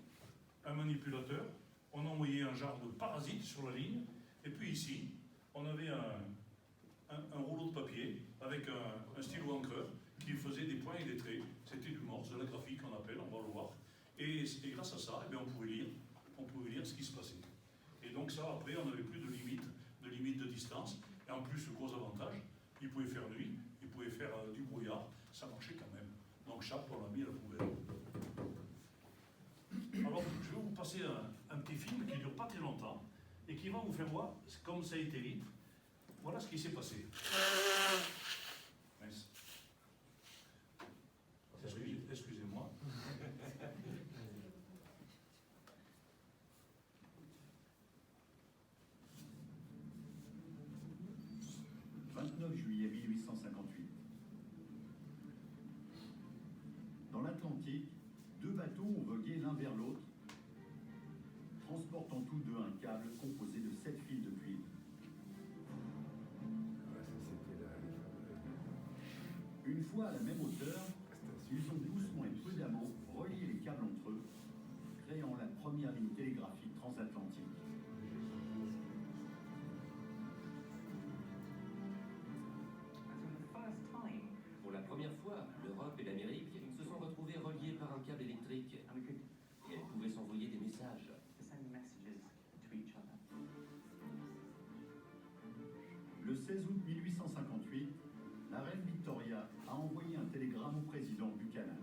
un manipulateur, on envoyait un genre de parasite sur la ligne, et puis ici, on avait un rouleau de papier avec un stylo encreur qui faisait des points et des traits. C'était du morse, de la graphie qu'on appelle, on va le voir. Et grâce à ça, eh bien, on pouvait lire ce qui se passait. Et donc ça, après, on n'avait plus de limite de distance. Et en plus, le gros avantage, il pouvait faire nuit, il pouvait faire du brouillard, ça marchait quand même. Donc Chappe, on l'a mis à la poubelle. Alors, je vais vous passer un petit film qui ne dure pas très longtemps et qui va vous faire voir, comme ça a été vite, voilà ce qui s'est passé. Mince. Excusez-moi. 29 juillet 1858. Dans l'Atlantique, deux bateaux ont vogué l'un vers l'autre, transportant tous deux un câble composé de 7 fils de cuivre. Une fois à la même hauteur, ils ont doucement et prudemment relié les câbles entre eux, créant la première ligne télégraphique transatlantique. Pour la première fois, l'Europe et l'Amérique se sont retrouvées reliées par un câble électrique. Et elles pouvaient s'envoyer des messages. Le 16 août 1858, la reine Victoria a envoyé un télégramme au président Buchanan.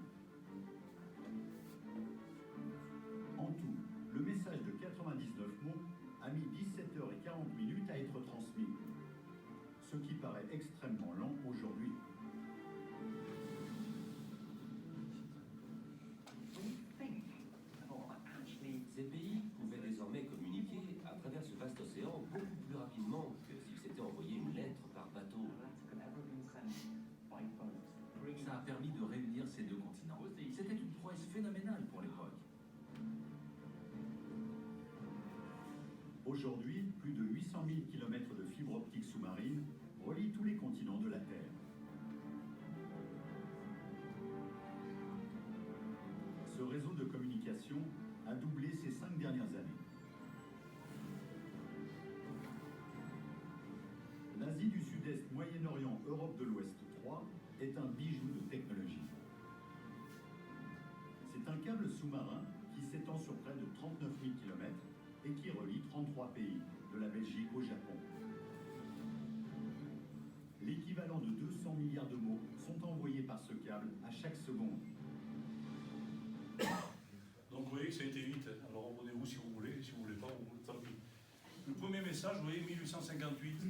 En tout, le message de 99 mots a mis 17h40 à être transmis, ce qui paraît extrêmement lent aujourd'hui. Ces pays pouvaient désormais communiquer à travers ce vaste océan beaucoup plus rapidement que s'ils s'étaient envoyé une lettre par bateau. Ça a permis de réunir ces deux continents. C'était une prouesse phénoménale pour l'époque. Aujourd'hui, plus de 800 000 km de fibres optiques sous-marines relient tous les continents de la Terre. Ce réseau de communication a doublé ces 5 dernières années. L'Asie du Sud-Est, Moyen-Orient, Europe de l'Ouest 3 est un bijou de technologie. C'est un câble sous-marin qui s'étend sur près de 39 000 km et qui relie 33 pays, de la Belgique au Japon. L'équivalent de 200 milliards de mots sont envoyés par ce câble à chaque seconde. Donc vous voyez que ça a été vite. Alors abonnez-vous si vous voulez pas, tant pis. Le premier message, vous voyez, 1858,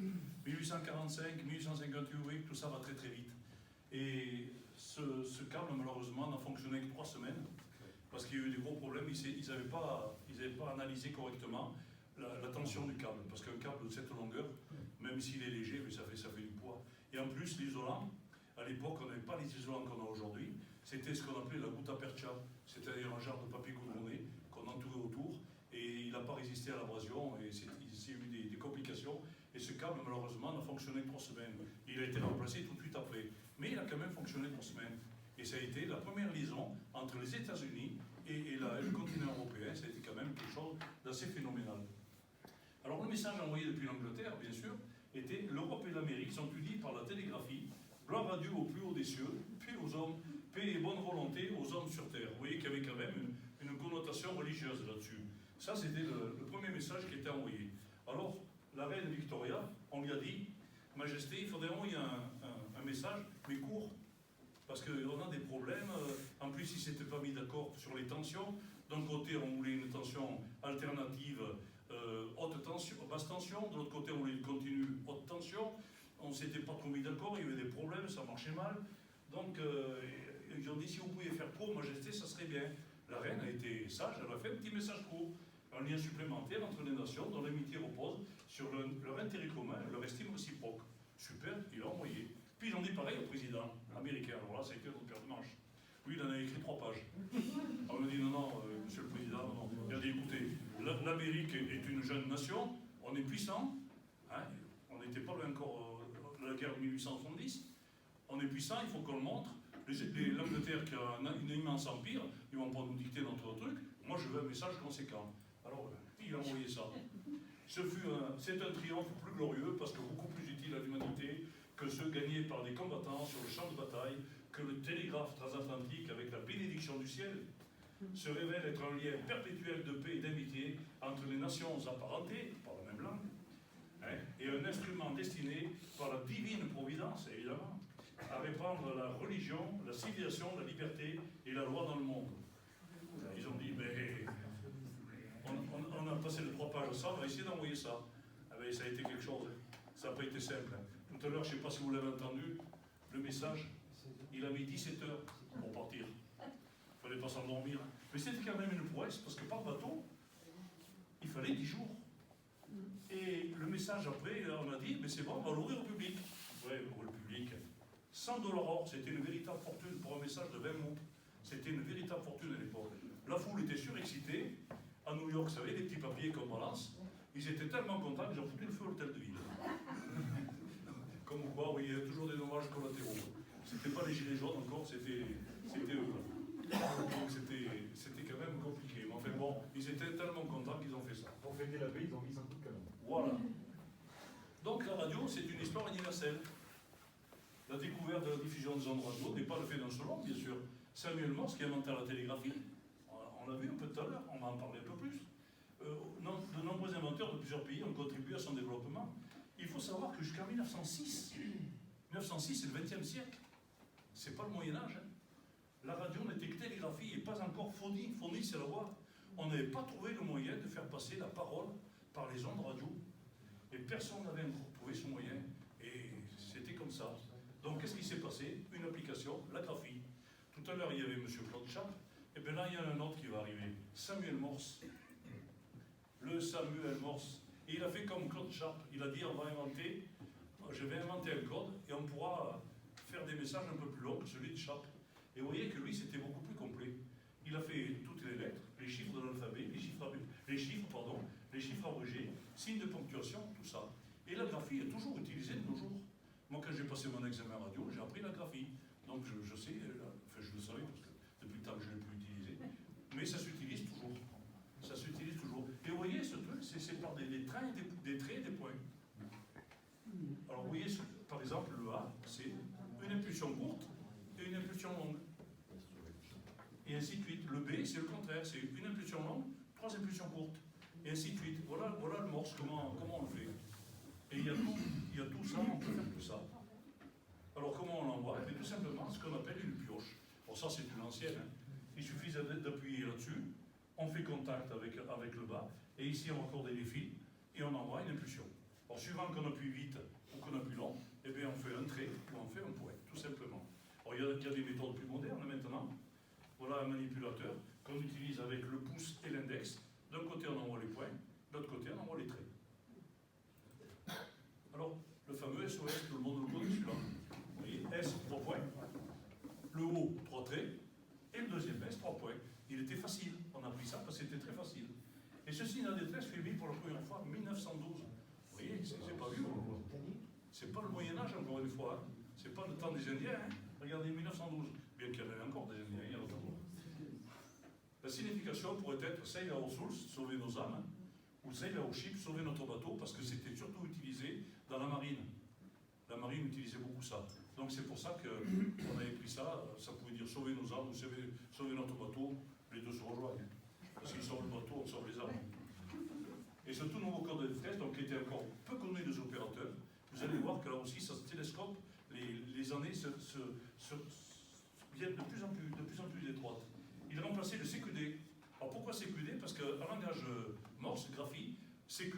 1845, 1858, vous voyez que tout ça va très très vite. Et ce câble, malheureusement, n'a fonctionné que 3 semaines, parce qu'il y a eu des gros problèmes, ils n'avaient pas analysé correctement la tension du câble, parce qu'un câble de cette longueur, même s'il est léger, mais ça fait du poids. Et en plus, l'isolant, à l'époque, on n'avait pas les isolants qu'on a aujourd'hui, c'était ce qu'on appelait la gutta percha, c'est-à-dire un genre de papier goudronné qu'on entourait autour, et il n'a pas résisté à l'abrasion, et il y a eu des complications, et ce câble, malheureusement, n'a fonctionné que 3 semaines. Il a été remplacé tout de suite après, mais il a quand même fonctionné 3 semaines. Et ça a été la première liaison entre les États-Unis et le continent européen, ça a été quand même quelque chose d'assez phénoménal. Alors le message envoyé depuis l'Angleterre, bien sûr, était « L'Europe et l'Amérique sont unies par la télégraphie, gloire à Dieu au plus haut des cieux, paix aux hommes, paix et bonne volonté aux hommes sur terre ». Vous voyez qu'il y avait quand même une connotation religieuse là-dessus. Ça, c'était le premier message qui était envoyé. Alors, la reine Victoria, on lui a dit « Majesté, il faudrait envoyer un message, mais court, parce qu'on a des problèmes. En plus, ils ne s'étaient pas mis d'accord sur les tensions. D'un côté, on voulait une tension alternative haute tension, basse tension. De l'autre côté, on voulait une continue haute tension. On ne s'était pas trop mis d'accord, il y avait des problèmes, ça marchait mal. Donc, ils ont dit, si vous pouviez faire court, Majesté, ça serait bien. La reine a été sage, elle a fait un petit message court. Un lien supplémentaire entre les nations dont l'amitié repose sur leur intérêt commun et leur estime réciproque. Super, il a envoyé. Puis ils ont dit pareil au président américain. Alors là, ça a été notre paire de manches. Lui, il en a écrit 3 pages. Alors, on a dit non, monsieur le président, non. Il a dit écoutez, l'Amérique est une jeune nation, on est puissant, hein, on n'était pas loin encore de la guerre de 1870, on est puissant, il faut qu'on le montre. L'Angleterre, qui a un immense empire, ils ne vont pas nous dicter notre truc. Moi, je veux un message conséquent. Alors, il il a envoyé ça. C'est un triomphe plus glorieux parce que beaucoup plus utile à l'humanité que ceux gagnés par des combattants sur le champ de bataille, que le télégraphe transatlantique avec la bénédiction du ciel se révèle être un lien perpétuel de paix et d'amitié entre les nations apparentées par la même langue, hein, et un instrument destiné par la divine providence, évidemment, à répandre la religion, la civilisation, la liberté et la loi dans le monde. Ils ont dit, mais on a passé les 3 pages à ça, on va essayer d'envoyer ça. Ah ben, ça a été quelque chose, ça n'a pas été simple. Tout à l'heure, je ne sais pas si vous l'avez entendu, le message, il a mis 17 heures pour partir. Il ne fallait pas s'endormir. Mais c'était quand même une prouesse, parce que par bateau, il fallait 10 jours. Et le message après, on a dit, mais c'est bon, on va l'ouvrir au public. Ouais, au public. 100 $ or, c'était une véritable fortune pour un message de 20 mots. C'était une véritable fortune à l'époque. La foule était surexcitée. À New York, vous savez, les petits papiers qu'on balance, ils étaient tellement contents qu'ils ont foutu le feu à l'hôtel de ville. Comme quoi, oui, il y a toujours des dommages collatéraux. C'était pas les gilets jaunes encore, c'était eux. Donc c'était quand même compliqué. Mais enfin bon, ils étaient tellement contents qu'ils ont fait ça. Pour fêter la paix, ils ont mis 100 coups de canon. Voilà. Donc la radio, c'est une histoire universelle. La découverte de la diffusion des ondes radio n'est pas le fait d'un seul homme, bien sûr. Samuel Morse qui a inventé la télégraphie, on l'a vu un peu tout à l'heure, on va en parler un peu plus. De nombreux inventeurs de plusieurs pays ont contribué à son développement. Il faut savoir que jusqu'en 1906, c'est le XXe siècle, c'est pas le Moyen-Âge. Hein. La radio n'était que télégraphie et pas encore phonie. Phonie, c'est la voix. On n'avait pas trouvé le moyen de faire passer la parole par les ondes radio. Et personne n'avait encore trouvé ce moyen. Et c'était comme ça. Donc, qu'est-ce qui s'est passé? Une application, la graphie. Tout à l'heure, il y avait M. Claude Schaap. Et bien là, il y en a un autre qui va arriver. Samuel Morse. Le Samuel Morse. Et il a fait comme Claude Schaap. Il a dit, je vais inventer un code et on pourra faire des messages un peu plus longs que celui de Schaap. Et vous voyez que lui, c'était beaucoup plus complet. Il a fait toutes les lettres, les chiffres de l'alphabet, les chiffres abrégés, signes de ponctuation, tout ça. Et la graphie est toujours utilisée de nos jours. Moi, quand j'ai passé mon examen radio, j'ai appris la graphie. Donc je sais, enfin je le savais parce que depuis le temps que je ne l'ai plus utilisé, mais ça s'utilise toujours. Ça s'utilise toujours. Et vous voyez, ce truc, c'est par des traits et des points. Alors vous voyez, par exemple, le A, c'est une impulsion courte et une impulsion longue. Et ainsi de suite. Le B, c'est le contraire, c'est une impulsion longue, 3 impulsions courtes. Et ainsi de suite. Voilà le Morse, comment on le fait. Et il y a tout ça, on peut faire tout ça. Alors comment on l'envoie? Tout simplement ce qu'on appelle une pioche. Bon, ça c'est une ancienne. Hein. Il suffit d'appuyer là-dessus, on fait contact avec le bas, et ici on raccorde les fils, et on envoie une impulsion. Alors suivant qu'on appuie vite ou qu'on appuie long, eh bien on fait un trait ou on fait un point, tout simplement. Alors il y a des méthodes plus modernes maintenant. Voilà un manipulateur qu'on utilise avec le pouce et l'index. D'un côté on envoie les points, de l'autre côté on envoie les traits. Alors, le fameux SOS, tout le monde le connaît celui-là. Vous voyez, S, 3 points. Le O, 3 traits. Et le deuxième S, 3 points. Il était facile. On a pris ça parce que c'était très facile. Et ce signe de détresse fut mis pour la première fois en 1912. Vous voyez, c'est pas vieux. C'est pas le Moyen-Âge, encore une fois. Hein. C'est pas le temps des Indiens. Hein. Regardez, 1912. Bien qu'il y en ait encore des Indiens, il y en a toujours. La signification pourrait être Sail our souls, sauver nos âmes. Ou Sail our ship, sauver notre bateau, parce que c'était surtout utilisé dans la marine. La marine utilisait beaucoup ça. Donc c'est pour ça qu'on avait pris ça. Ça pouvait dire sauver nos âmes ou sauver notre bateau. Les deux se rejoignent. Parce qu'ils sauvent le bateau, on sauve les âmes. Et ce tout nouveau code de détresse, donc qui était encore peu connu des opérateurs, vous allez voir que là aussi, ça se télescope, les années viennent de plus en plus étroites. Il a remplacé le CQD. Alors pourquoi CQD? Parce qu'en langage Morse, graphie, CQ,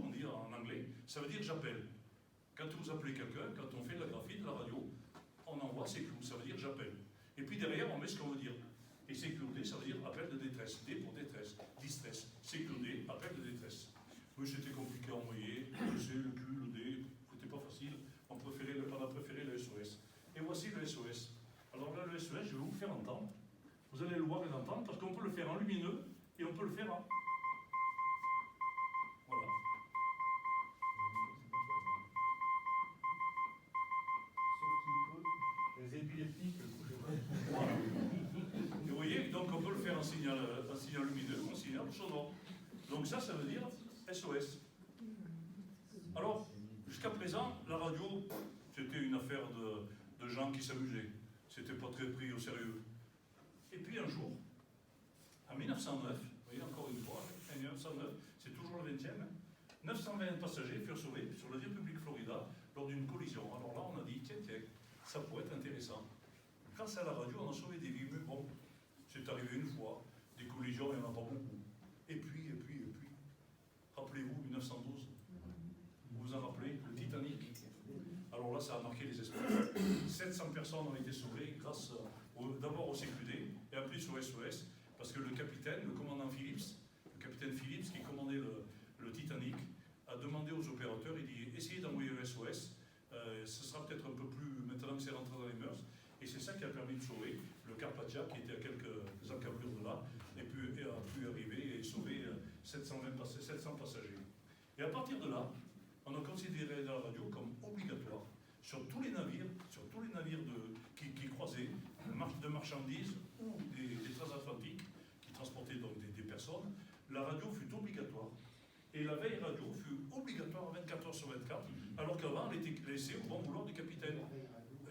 on dit en anglais, ça veut dire j'appelle. Quand vous appelez quelqu'un, quand on fait de la graphie, de la radio, on envoie CQ, ça veut dire j'appelle. Et puis derrière, on met ce qu'on veut dire. Et CQD, ça veut dire appel de détresse. D pour détresse, distress. CQD, appel de détresse. Oui, c'était compliqué à envoyer. Le C, le Q, le D, c'était pas facile. On a préféré le SOS. Et voici le SOS. Alors là, le SOS, je vais vous faire entendre. Vous allez le voir et l'entendre parce qu'on peut le faire en lumineux et on peut le faire en... Voilà. Sauf qu'il peut, les épileptiques, le coucher. Voilà. Et vous voyez, donc on peut le faire en signal lumineux ou en signal sonore. Donc ça veut dire SOS. Alors, jusqu'à présent, la radio, c'était une affaire de gens qui s'amusaient. C'était pas très pris au sérieux. Et puis un jour, en 1909, vous voyez encore une fois, en 1909, c'est toujours le 20e, 920 passagers furent sauvés sur le Republic Florida lors d'une collision. Alors là, on a dit, tiens, ça pourrait être intéressant. Grâce à la radio, on a sauvé des vies, mais bon, c'est arrivé une fois. Des collisions, il n'y en a pas beaucoup. Et puis. Rappelez-vous, 1912. Vous vous en rappelez, le Titanic. Alors là, ça a marqué les esprits. 700 personnes ont été sauvées grâce d'abord au CQD et après au SOS, parce que le capitaine, le commandant Phillips, le capitaine Phillips qui commandait le Titanic, a demandé aux opérateurs, il dit, essayez d'envoyer le SOS, ce sera peut-être un peu plus, maintenant que c'est rentré dans les mœurs, et c'est ça qui a permis de sauver le Carpathia, qui était à quelques encablures de là, et a pu arriver et sauver 700 passagers. Et à partir de là, on a considéré la radio comme obligatoire sur tous les navires qui croisaient de marchandises ou des transatlantiques qui transportaient donc des personnes. La radio fut obligatoire. Et la veille radio fut obligatoire 24 heures sur 24, alors qu'avant, elle était laissée au bon vouloir du capitaine.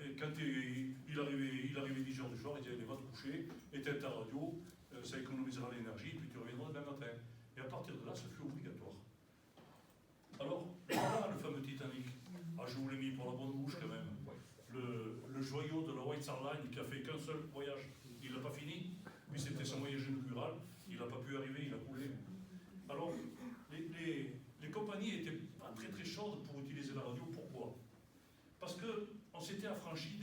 Et quand il arrivait 10 heures du soir, il disait, allez, va te coucher, éteins ta radio, ça économisera l'énergie, puis tu reviendras demain matin. Et à partir de là, ça fut obligatoire. Alors, voilà le fameux Titanic. Ah, je vous l'ai mis pour la bonne bouche quand même. Le joyau de la White Star Line qui a fait qu'un seul voyage. Il n'a pas fini. Puis c'était son voyage inaugural. Il n'a pas pu arriver, il a coulé. Alors, les compagnies n'étaient pas très très chaudes pour utiliser la radio. Pourquoi? Parce qu'on s'était affranchi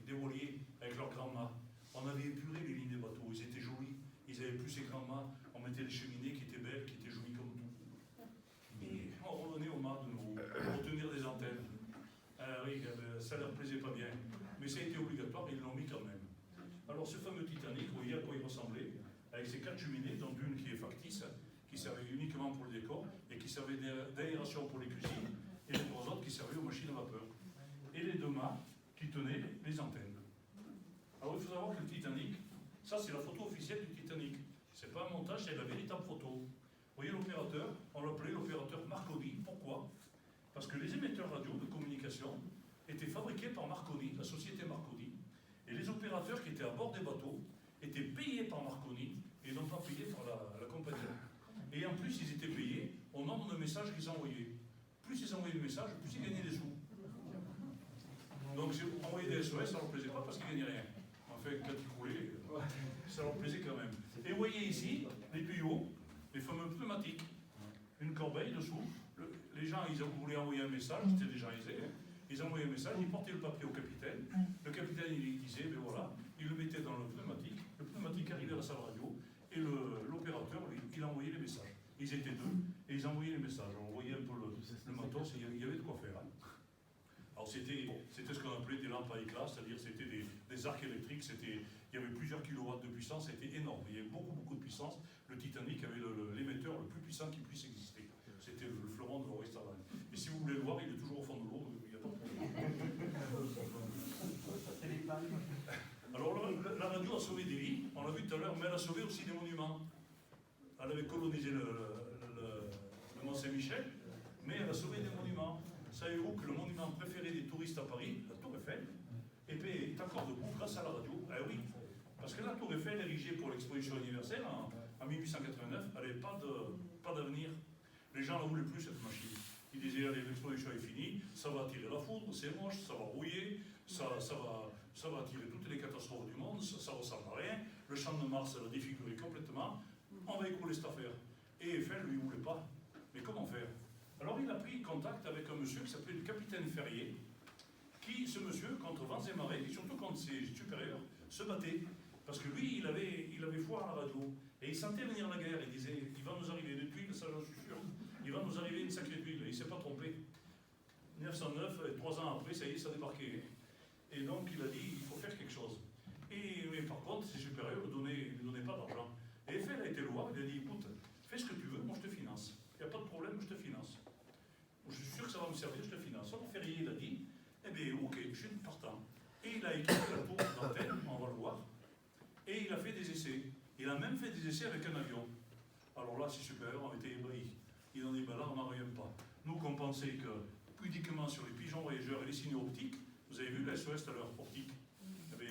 des voiliers avec leurs grands mâts. On avait épuré les lignes des bateaux. Ils étaient jolis. Ils n'avaient plus ces grands mâts. On mettait des cheminées qui étaient belles, qui étaient jolies comme tout. Et on revenait au mât de nouveau pour tenir des antennes. Oui, ça ne leur plaisait pas bien. Mais ça a été obligatoire et ils l'ont mis quand même. Alors ce fameux Titanic, vous voyez à quoi il ressemblait, avec ces 4 cheminées, dont une qui est factice, qui servait uniquement pour le décor, et qui servait d'aération pour les cuisines, et les 3 autres qui servaient aux machines à vapeur. Et les 2 mâts qui tenaient les antennes. Alors il faut savoir que le Titanic, ça c'est la photo officielle du Titanic. C'est pas un montage, c'est la véritable photo. Vous voyez l'opérateur, on l'appelait l'opérateur Marconi. Pourquoi? Parce que les émetteurs radio de communication étaient fabriqués par Marconi, la société Marconi, et les opérateurs qui étaient à bord des bateaux étaient payés par Marconi et non pas payés par la compagnie. Et en plus, ils étaient payés au nombre de messages qu'ils envoyaient. Plus ils envoyaient de messages, plus ils gagnaient des sous. Donc, si vous envoyez des SOS, ça ne leur plaisait pas parce qu'ils ne gagnaient rien. En fait, quand ils coulaient, ça leur plaisait quand même. Et vous voyez ici, les tuyaux, les fameux pneumatiques. Une corbeille dessous. Les gens, ils voulaient envoyer un message, c'était des gens aisés. Ils envoyaient un message, ils portaient le papier au capitaine. Le capitaine, il disait, ben voilà, il le mettait dans le pneumatique. Le pneumatique arrivait à la salle radio. Et l'opérateur, il envoyait les messages. Ils étaient 2 et ils envoyaient les messages. On voyait un peu le matos, il y avait de quoi faire. Hein. Alors c'était ce qu'on appelait des lampes à éclat, c'est-à-dire c'était des arcs électriques, il y avait plusieurs kilowatts de puissance, c'était énorme. Il y avait beaucoup de puissance. Le Titanic avait l'émetteur le plus puissant qui puisse exister. C'était le fleuron de la White Star Line. Et si vous voulez le voir, il est toujours au fond de l'eau, il n'y a pas de problème. Alors la radio a sauvé des vies, on l'a vu tout à l'heure, mais elle a sauvé aussi des monuments. Elle avait colonisé le Mont-Saint-Michel, mais elle a sauvé des monuments. Savez-vous que le monument préféré des touristes à Paris, la Tour Eiffel, est encore debout grâce à la radio? Eh oui, parce que la Tour Eiffel, érigée pour l'exposition universelle en 1889, elle n'avait pas d'avenir. Les gens ne la voulaient plus, cette machine. Ils disaient, allez, l'exposition est finie, ça va attirer la foudre, c'est moche, ça va rouiller, ça va attirer toutes les catastrophes du monde, ça ne ressemble à rien. Le champ de Mars, elle a défiguré complètement, on va écrouler cette affaire. Et Eiffel, lui, ne voulait pas. Mais comment faire? Alors il a pris contact avec un monsieur qui s'appelait le capitaine Ferrier, qui, ce monsieur, contre vents et marées, et surtout contre ses supérieurs, se battait. Parce que lui, il avait foi à la radio. Et il sentait venir la guerre. Il disait, il va nous arriver des tuiles, ça j'en suis sûr. Il va nous arriver une sacrée tuile. Il ne s'est pas trompé. 1909, 3 ans après, ça y est, ça débarquait. Et donc il a dit, il faut faire quelque chose. Mais par contre, ses supérieurs ne lui donnaient pas d'argent. Et Eiffel a été loin, il a dit, écoute, fais ce que tu veux, moi je te finance. Il n'y a pas de problème, je te finance. Je suis sûr que ça va me servir, je te finance. Alors Ferrier, il a dit, eh bien, ok, je suis partant. Et il a équipé la tour d'antenne, on va le voir. Et il a fait des essais. Il a même fait des essais avec un avion. Alors là, ses supérieurs ont été éblouis. Nous, qu'on pensait que uniquement sur les pigeons voyageurs et les signaux optiques, vous avez vu la SOS tout à l'heure, optique, eh bien,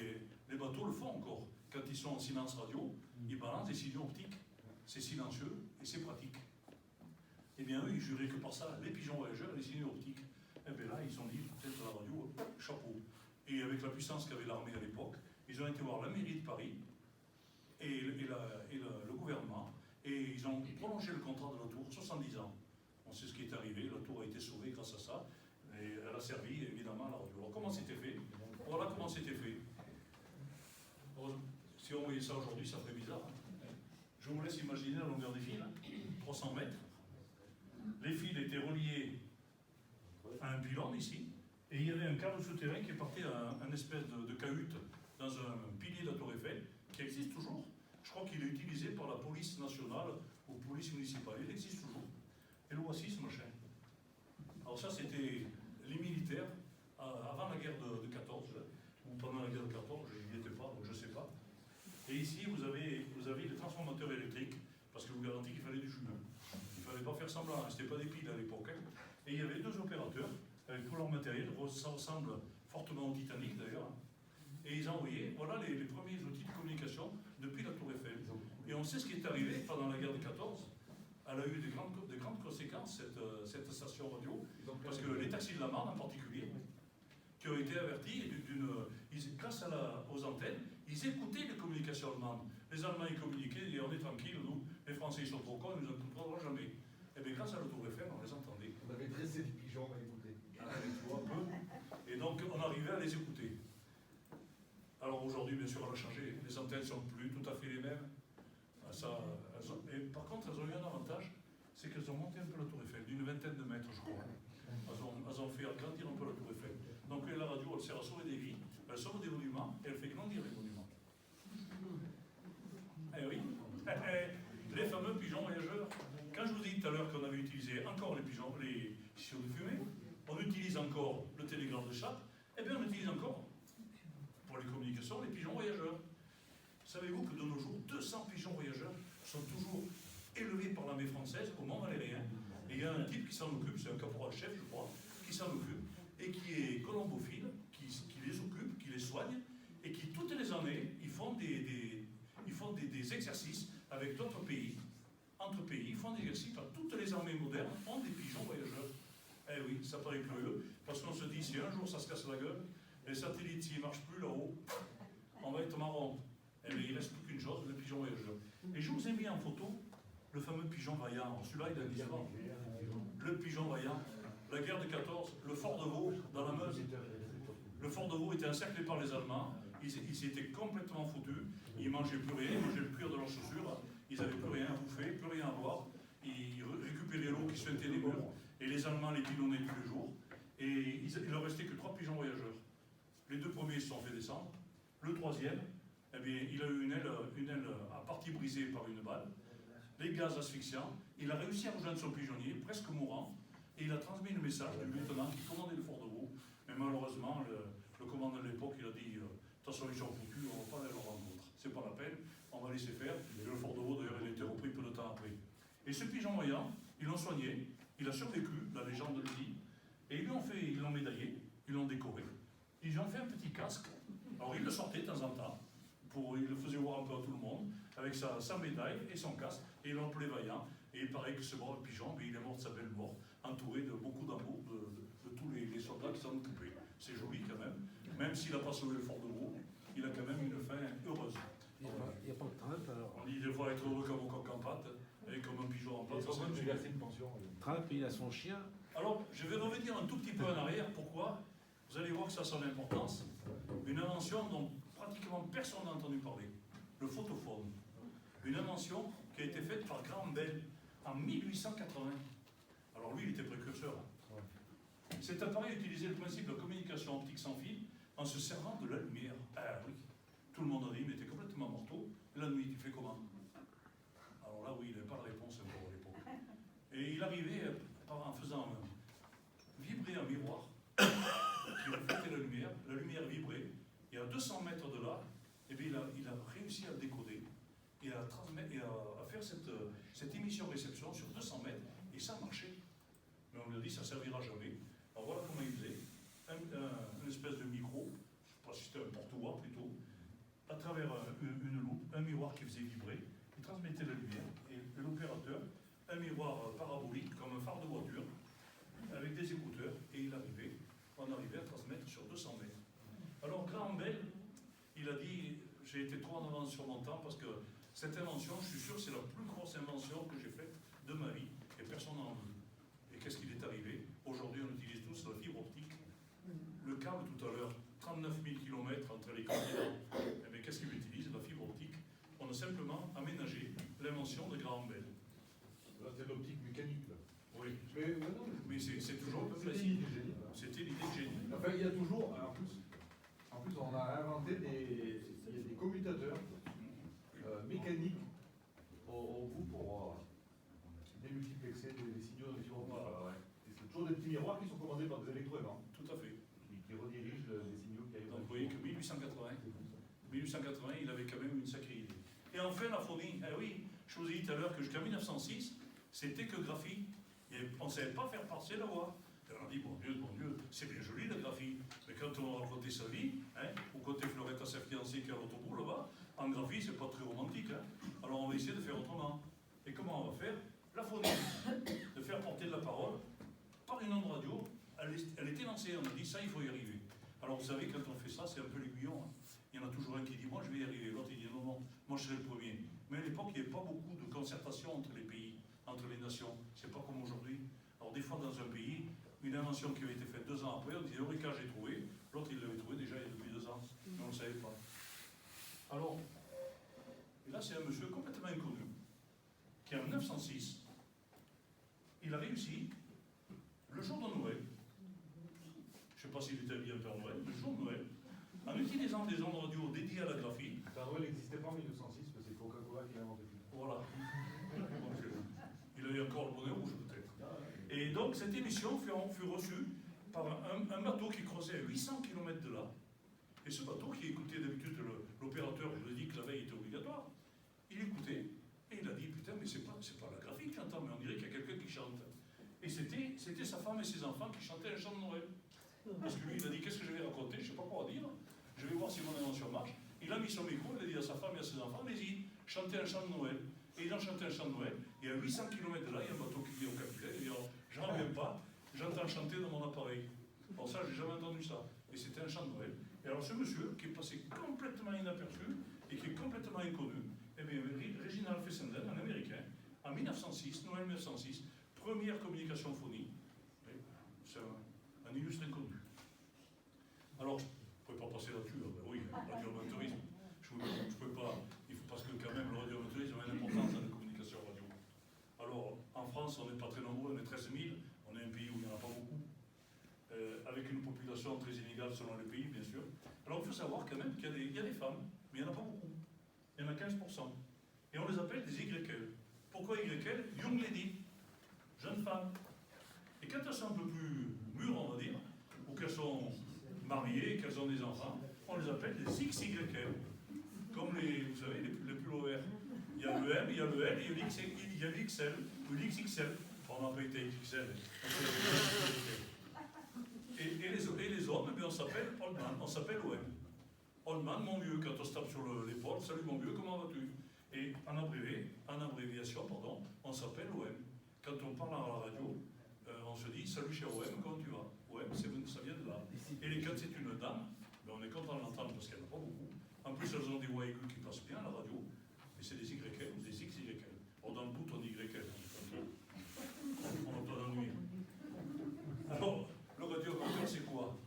les bateaux le font encore. Quand ils sont en silence radio, ils balancent des signaux optiques. C'est silencieux et c'est pratique. Eh bien, eux, ils juraient que par ça, les pigeons voyageurs et les signaux optiques, eh bien là, ils ont dit, peut-être la radio, chapeau. Et avec la puissance qu'avait l'armée à l'époque, ils ont été voir la mairie de Paris et le gouvernement, et ils ont prolongé le contrat de la tour 70 ans. On sait ce qui est arrivé, la tour a été sauvée grâce à ça, et elle a servi évidemment à la radio. Alors comment c'était fait? Voilà comment c'était fait. Si on voyait ça aujourd'hui, ça ferait bizarre. Hein. Je vous laisse imaginer la longueur des fils, hein. 300 mètres. Les fils étaient reliés à un pylône ici, et il y avait un câble souterrain qui est parti à un espèce de cahute dans un pilier de la Tour Eiffel, qui existe toujours. Je crois qu'il est utilisé par la police nationale ou police municipale. Il existe toujours. Et le voici, ce machin. Alors ça, c'était les militaires avant la guerre de 14, ou pendant la guerre de 14, je n'y étais pas, donc je ne sais pas. Et ici, vous avez les transformateurs électriques, parce que je vous garantis qu'il fallait du jus. Il ne fallait pas faire semblant, hein. C'était pas des piles à l'époque. Hein. Et il y avait 2 opérateurs, avec tout leur matériel, ça ressemble fortement au Titanic d'ailleurs. Et ils envoyaient, voilà les premiers outils de communication depuis la Tour Eiffel. Et on sait ce qui est arrivé pendant la guerre de 14. Elle a eu de grandes conséquences, cette station radio, parce que les taxis de la Marne en particulier, qui ont été avertis grâce aux antennes, ils écoutaient les communications allemandes. Les Allemands y communiquaient, et on est tranquille, nous, les Français ils sont trop cons, ils ne nous entendront jamais. Et bien grâce à la Tour Eiffel, on les entendait. On avait dressé des pigeons à écouter. Tu vois, un peu. Et donc on arrivait à les écouter. Alors aujourd'hui, bien sûr, elle a changé. Les antennes ne sont plus tout à fait les mêmes. Et par contre, elles ont eu un avantage, c'est qu'elles ont monté un peu la Tour Eiffel, d'une vingtaine de mètres, je crois. Elles ont fait agrandir un peu la Tour Eiffel. Donc la radio, elle sert à sauver des vies, elle sauve des monuments, et elle fait grandir les monuments. Eh oui. Les fameux pigeons voyageurs. Quand je vous ai dit tout à l'heure qu'on avait utilisé encore les pigeons, les signaux de fumée, on utilise encore le télégraphe de chape, eh bien on utilise encore, pour les communications, les pigeons voyageurs. Savez-vous que de nos jours, 200 pigeons voyageurs sont toujours élevés par l'armée française au Mont Valérien. Et il y a un type qui s'en occupe, c'est un caporal-chef, je crois, qui s'en occupe, et qui est colombophile, qui les occupe, qui les soigne, et qui, toutes les années, ils font des exercices avec d'autres pays, entre pays, ils font des exercices, car toutes les armées modernes ont des pigeons voyageurs. Eh oui, ça paraît curieux, parce qu'on se dit, si un jour ça se casse la gueule, les satellites, s'ils ne marchent plus là-haut, on va être marron. Eh bien, il ne reste plus qu'une chose, le pigeon voyageur. Et je vous ai mis en photo le fameux pigeon vaillant. Celui-là, il a une histoire. Le pigeon vaillant, la guerre de 14, le fort de Vaux, dans la Meuse. Le fort de Vaux était encerclé par les Allemands. Ils s'étaient complètement foutus. Ils ne mangeaient plus rien, ils mangeaient le cuir de leurs chaussures. Ils n'avaient plus rien à bouffer, plus rien à boire. Ils récupéraient l'eau qui suintait des murs. Et les Allemands les pilonnaient tous les jours. Et il ne leur restait que 3 pigeons voyageurs. Les 2 premiers se sont fait descendre. Le 3e, eh bien, il a eu une aile à partie brisée par une balle. Les gaz asphyxiants. Il a réussi à rejoindre son pigeonnier, presque mourant. Et il a transmis le message du lieutenant qui commandait le fort de Vaux. Mais malheureusement, le commandant de l'époque, il a dit de toute façon, ils sont foutus, on ne va pas aller leur rendre d'autres. C'est pas la peine, on va laisser faire. Et le fort de Vaux, d'ailleurs, il a été repris peu de temps après. Et ce pigeon voyant, ils l'ont soigné, il a survécu, la légende le dit. Et ils l'ont médaillé, ils l'ont décoré. Ils ont fait un petit casque. Alors, il le sortait de temps en temps. Il le faisait voir un peu à tout le monde, avec sa médaille et son casque. Et il l'appelait vaillant. Et il paraît que ce brave pigeon, mais il est mort de sa belle mort, entouré de beaucoup d'amour de tous les soldats qui s'en occupaient. C'est joli quand même. Même s'il n'a pas sauvé le fort de Vaux, il a quand même une fin heureuse. Il n'y a pas de Trump alors. On dit des fois être heureux comme un coq en pâte, et comme un pigeon en Il pâte. est en train de se verser une pension. Trump, il a son chien. Alors, je vais revenir un tout petit peu en arrière. Pourquoi? Vous allez voir que ça a son importance. Une invention dont pratiquement personne n'a entendu parler. Le photophone. Une invention qui a été faite par Graham Bell en 1880. Alors lui, il était précurseur. Cet appareil utilisait le principe de communication optique sans fil en se servant de la lumière. Ah oui. Tout le monde a dit, mais t'es complètement morto. Et la nuit, tu fais comment? Alors là, oui, il n'avait pas de réponse encore à l'époque. Et il arrivait en faisant vibrer un miroir qui reflétait la lumière vibrait, et à 200 mètres de là, eh bien, il a réussi à le décoder et à faire cette émission-réception sur 200 mètres, et ça marchait. Mais on lui a dit ça ne servira jamais. Alors voilà comment il faisait. Une espèce de micro, je ne sais pas si c'était un porte-voix plutôt, à travers une loupe, un miroir qui faisait vibrer, il transmettait la lumière, et l'opérateur, un miroir parabolique comme un phare de voiture, avec des écouteurs, et on arrivait à transmettre sur 200 mètres. Alors Graham Bell, il a dit, j'ai été trop en avance sur mon temps, parce que cette invention, je suis sûr, c'est la plus grosse invention que j'ai faite de ma vie, et personne n'en veut. Et qu'est-ce qu'il est arrivé? Aujourd'hui, on utilise tous la fibre optique. Le câble, tout à l'heure, 39 000 km entre les continents. Eh bien, qu'est-ce qu'il utilise? La fibre optique. On a simplement aménagé l'invention de Graham Bell. Là, c'est l'optique mécanique. Là. Oui. Mais c'est toujours un peu c'était facile. l'idée de génie. C'était l'idée de génie. Enfin, il y a toujours, en plus, on a inventé des commutateurs mécaniques au bout pour démultiplexer des signaux de fibre optique. Voilà. Et c'est toujours des petits miroirs qui sont commandés par des électroaimants Tout à fait. qui redirigent les signaux qui arrivent. Donc vous voyez que 1880, il avait quand même une sacrée idée. Et enfin la phonie, eh oui, je vous ai dit tout à l'heure que jusqu'en 1906, c'était que graphie. On ne savait pas faire passer la voix. Et on a dit, mon Dieu, c'est bien joli la graphie. Mais quand on racontait sa vie, ou quand Fleurette à sa fiancée qui est à l'autobout là-bas, en graphie, c'est pas très romantique. Alors on va essayer de faire autrement. Et comment on va faire? La phonie, de faire porter de la parole par une onde radio. Elle était lancée, on a dit ça, il faut y arriver. Alors vous savez, quand on fait ça, c'est un peu l'aiguillon. Il y en a toujours un qui dit, moi je vais y arriver, l'autre il dit, non, moi je serai le premier. Mais à l'époque, il n'y avait pas beaucoup de concertation entre les pays, entre les nations. C'est pas comme aujourd'hui. Alors des fois, dans un pays, une invention qui avait été faite 2 ans après, on disait, Eureka, j'ai trouvé. L'autre, il l'avait trouvé déjà il y a depuis 2 ans. Mais on ne le savait pas. Alors, et là, c'est un monsieur complètement inconnu, qui en 1906, il a réussi, le jour de Noël, je ne sais pas s'il était habillé un Père Noël, le jour de Noël, en utilisant des ondes radio dédiées à la graphie. Père Noël n'existait pas en 1906, mais c'est Coca-Cola qui l'a inventé. Voilà. Donc, il avait encore le bonnet rouge peut-être. Et donc cette émission fut reçue par un bateau qui croisait à 800 km de là. Et ce bateau qui écoutait d'habitude l'opérateur, je vous ai dit que la veille était obligatoire, il écoutait et il a dit putain mais c'est pas la graphie que j'entends, mais on dirait qu'il y a quelqu'un qui chante. Et c'était sa femme et ses enfants qui chantaient un chant de Noël. Parce que lui il a dit qu'est-ce que je vais raconter, je ne sais pas quoi dire, je vais voir si mon invention marche. Il a mis son micro, il a dit à sa femme et à ses enfants, allez-y, chantez un chant de Noël. Et ils ont chanté un chant de Noël, et à 800 km de là, il y a un bateau qui vient au capitaine, et il dit, j'en reviens pas, j'entends chanter dans mon appareil. Bon ça, j'ai jamais entendu ça. Et c'était un chant de Noël. Et alors ce monsieur, qui est passé complètement inaperçu, et qui est complètement inconnu, eh bien, Reginald Fessenden, un Américain, en 1906, Noël 1906, première communication phonie, c'est un illustre inconnu. Alors, je ne pouvais pas passer là-dessus, oui, radioamateurisme, je ne peux pas, parce que quand même le radioamateurisme a une importance dans la communication radio. Alors, en France, on n'est pas très nombreux, on est 13 000, on est un pays où il n'y en a pas beaucoup, avec une population très inégale selon les pays, bien sûr. Alors, il faut savoir quand même qu'il y a des femmes, mais il n'y en a pas beaucoup. Il y en a 15%. Et on les appelle des YL. Pourquoi YL? Young Lady, jeunes femmes. Et quand elles sont un peu plus mûres, on va dire, ou qu'elles sont mariées, qu'elles ont des enfants, on les appelle des XYL. Comme vous savez, les pulls au vert. Il y a le M, il y a le L, et il y a l'XL, ou l'XXL. On n'a pas été XXL. Et les hommes, eh bien, on s'appelle Oldman, on s'appelle OM. Oldman, mon vieux, quand on se tape sur l'épaule, salut mon vieux, comment vas-tu? Et en abréviation, on s'appelle OM. Quand on parle à la radio, on se dit salut cher OM, comment tu vas? OM, ça vient de là. Et quand c'est une dame, ben, on est content de l'entendre parce qu'elle n'a pas beaucoup. En plus, elles ont des voix aiguës qui passent bien à la radio, et c'est des YL ou des XYL. Or, dans le bout, on dit YL. On n'a pas d'ennui. Alors, le radioamateur, c'est quoi?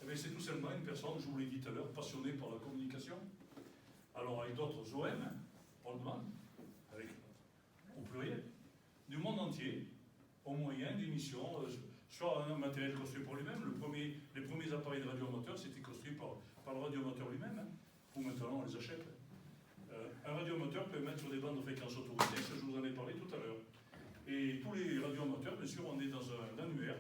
Eh bien, c'est tout simplement une personne, je vous l'ai dit tout à l'heure, passionnée par la communication. Alors, avec d'autres OM, Oldman, au pluriel, du monde entier, au moyen d'émissions, soit un matériel construit pour lui-même. Les premiers appareils de radioamateur, c'était construit par le radioamateur lui-même, ou maintenant on les achète. Un radioamateur peut mettre sur des bandes de fréquences autorisées, ça je vous en ai parlé tout à l'heure. Et tous les radioamateurs, bien sûr, on est dans un annuaire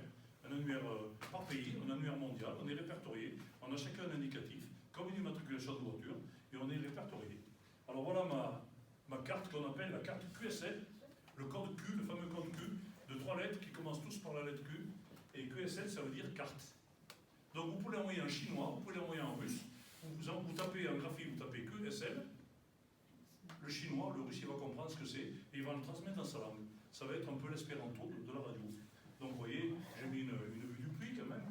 par pays, un annuaire mondial, on est répertorié, on a chacun un indicatif, comme une immatriculation de voiture, et on est répertorié. Alors voilà ma carte qu'on appelle la carte QSL, le code Q, le fameux code Q, de 3 lettres qui commencent tous par la lettre Q, Et QSL, ça veut dire carte. Donc vous pouvez l'envoyer en chinois, vous pouvez l'envoyer en russe. Vous tapez en graphie, vous tapez QSL. Le chinois, le russe, il va comprendre ce que c'est et il va le transmettre dans sa langue. Ça va être un peu l'espéranto de la radio. Donc vous voyez, j'ai mis une vue du puits quand même.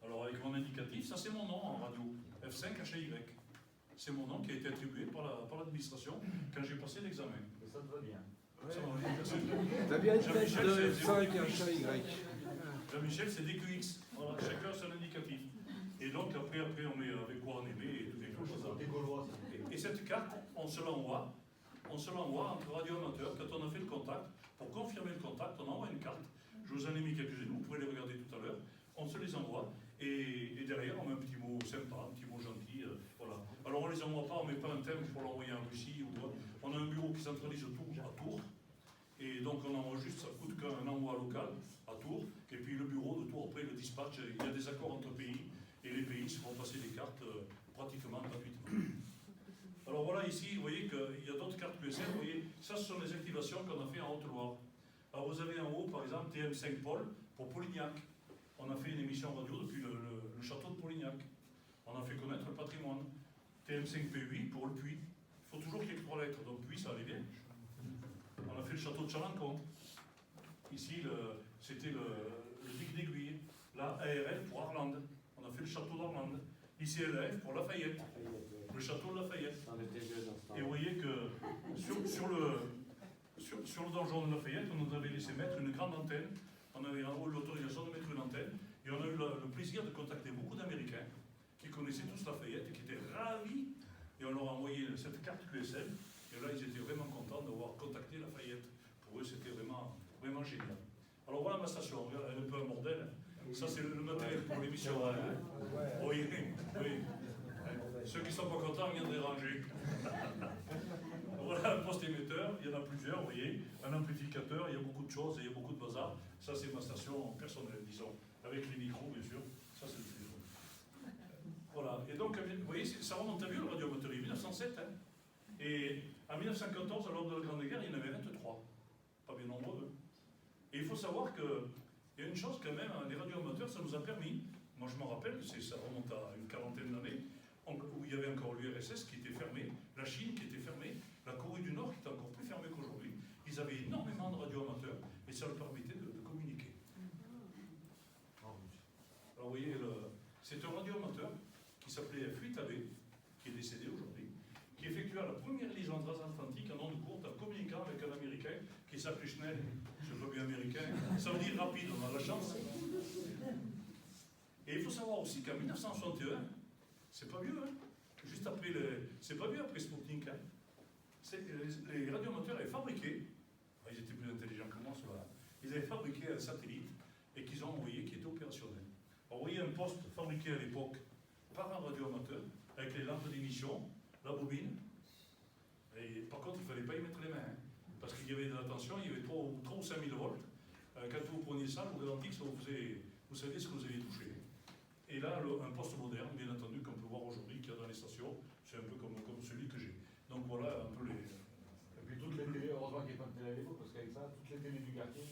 Alors avec mon indicatif, ça c'est mon nom en radio, F5HY. C'est mon nom qui a été attribué par l'administration quand j'ai passé l'examen. Mais ça te va bien. Ça va bien, merci. T'as bien une tête Jean-Michel, de c'est 5 DQX. HY. Jean-Michel, c'est DQX. Voilà, chacun son indicatif. Et donc après on met avec quoi on émet et toutes les choses. Des Gaulois. Et cette carte, on se l'envoie entre radioamateurs quand on a fait le contact. Pour confirmer le contact, on envoie une carte. Je vous en ai mis quelques-unes, vous pouvez les regarder tout à l'heure. On se les envoie et derrière on met un petit mot sympa, un petit mot gentil. Voilà. Alors on les envoie pas, on met pas un thème pour l'envoyer en Russie ou quoi. On a un bureau qui centralise tout à Tours. Et donc on envoie juste, ça coûte qu'un envoi local à Tours. Et puis le bureau de Tours, après le dispatch, il y a des accords entre pays. Et les pays se font passer des cartes pratiquement gratuitement. Alors voilà, ici, vous voyez qu'il y a d'autres cartes QSL. Vous voyez, ça, ce sont les activations qu'on a fait en Haute-Loire. Alors vous avez en haut, par exemple, TM5 Paul pour Polignac. On a fait une émission radio depuis le château de Polignac. On a fait connaître le patrimoine. TM5P8 pour le Puy. Il faut toujours qu'il y ait 3 lettres, donc Puy, ça allait bien. On a fait le château de Chalancon. Ici, c'était le Dic d'Aiguille. Là, ARL pour Arlande. On a fait le château d'Arlande. Ici, LAF pour Lafayette. Le château de Lafayette. Et vous voyez que sur le donjon de Lafayette, on nous avait laissé mettre une grande antenne. On avait en haut l'autorisation de mettre une antenne. Et on a eu le plaisir de contacter beaucoup d'Américains qui connaissaient tous Lafayette et qui étaient ravis. Et on leur a envoyé cette carte QSL. Et là, ils étaient vraiment contents d'avoir contacté Lafayette. Pour eux, c'était vraiment, vraiment génial. Alors voilà ma station. Elle est un peu un bordel. Ça, c'est le matériel pour l'émission. Oui, oui. Ceux qui ne sont pas contents viennent déranger. Voilà un poste émetteur, il y en a plusieurs, vous voyez. Un amplificateur, il y a beaucoup de choses et il y a beaucoup de bazar. Ça, c'est ma station personnelle, disons. Avec les micros, bien sûr. Ça, c'est le téléphone. Voilà. Et donc, vous voyez, ça remonte à vieux, le radioamateur, 1907. Hein. Et en 1914, à l'ordre de la Grande Guerre, il y en avait 23. Pas bien nombreux. Et il faut savoir que il y a une chose quand même, les radioamateurs, ça nous a permis, moi je me rappelle, ça remonte à une quarantaine d'années, où il y avait encore l'URSS qui était fermé, la Chine qui était fermée, la Corée du Nord qui était encore plus fermée qu'aujourd'hui. Ils avaient énormément de radioamateurs et ça leur permettait de communiquer. Alors vous voyez, c'est un radioamateur qui s'appelait F8AB, qui est décédé aujourd'hui, qui effectua la première liaison transatlantique en ondes courtes en communiquant avec un Américain qui s'appelait Schnell. Je ne sais pas bien américain, ça veut dire rapide, on a la chance. Et il faut savoir aussi qu'en 1961, c'est pas vieux, hein, juste après c'est pas vieux après Sputnik, hein. Les radioamateurs avaient fabriqué, ils étaient plus intelligents que moi, ceux-là, ils avaient fabriqué un satellite et qu'ils ont envoyé qui était opérationnel. Alors, vous voyez un poste fabriqué à l'époque par un radioamateur, avec les lampes d'émission, la bobine, et par contre, il ne fallait pas y mettre les mains, hein, parce qu'il y avait de la tension, il y avait 3 ou 5 000 volts. Quand vous preniez ça, je vous garantis que ça vous saviez ce que vous aviez touché. Et là, un poste moderne, bien entendu, qu'on peut voir aujourd'hui, qu'il y a dans les stations, c'est un peu comme celui que j'ai. Donc voilà un peu les... Et puis toutes les télés, heureusement qu'il n'y a pas de télé à l'époque, parce qu'avec ça, toutes les télés du quartier,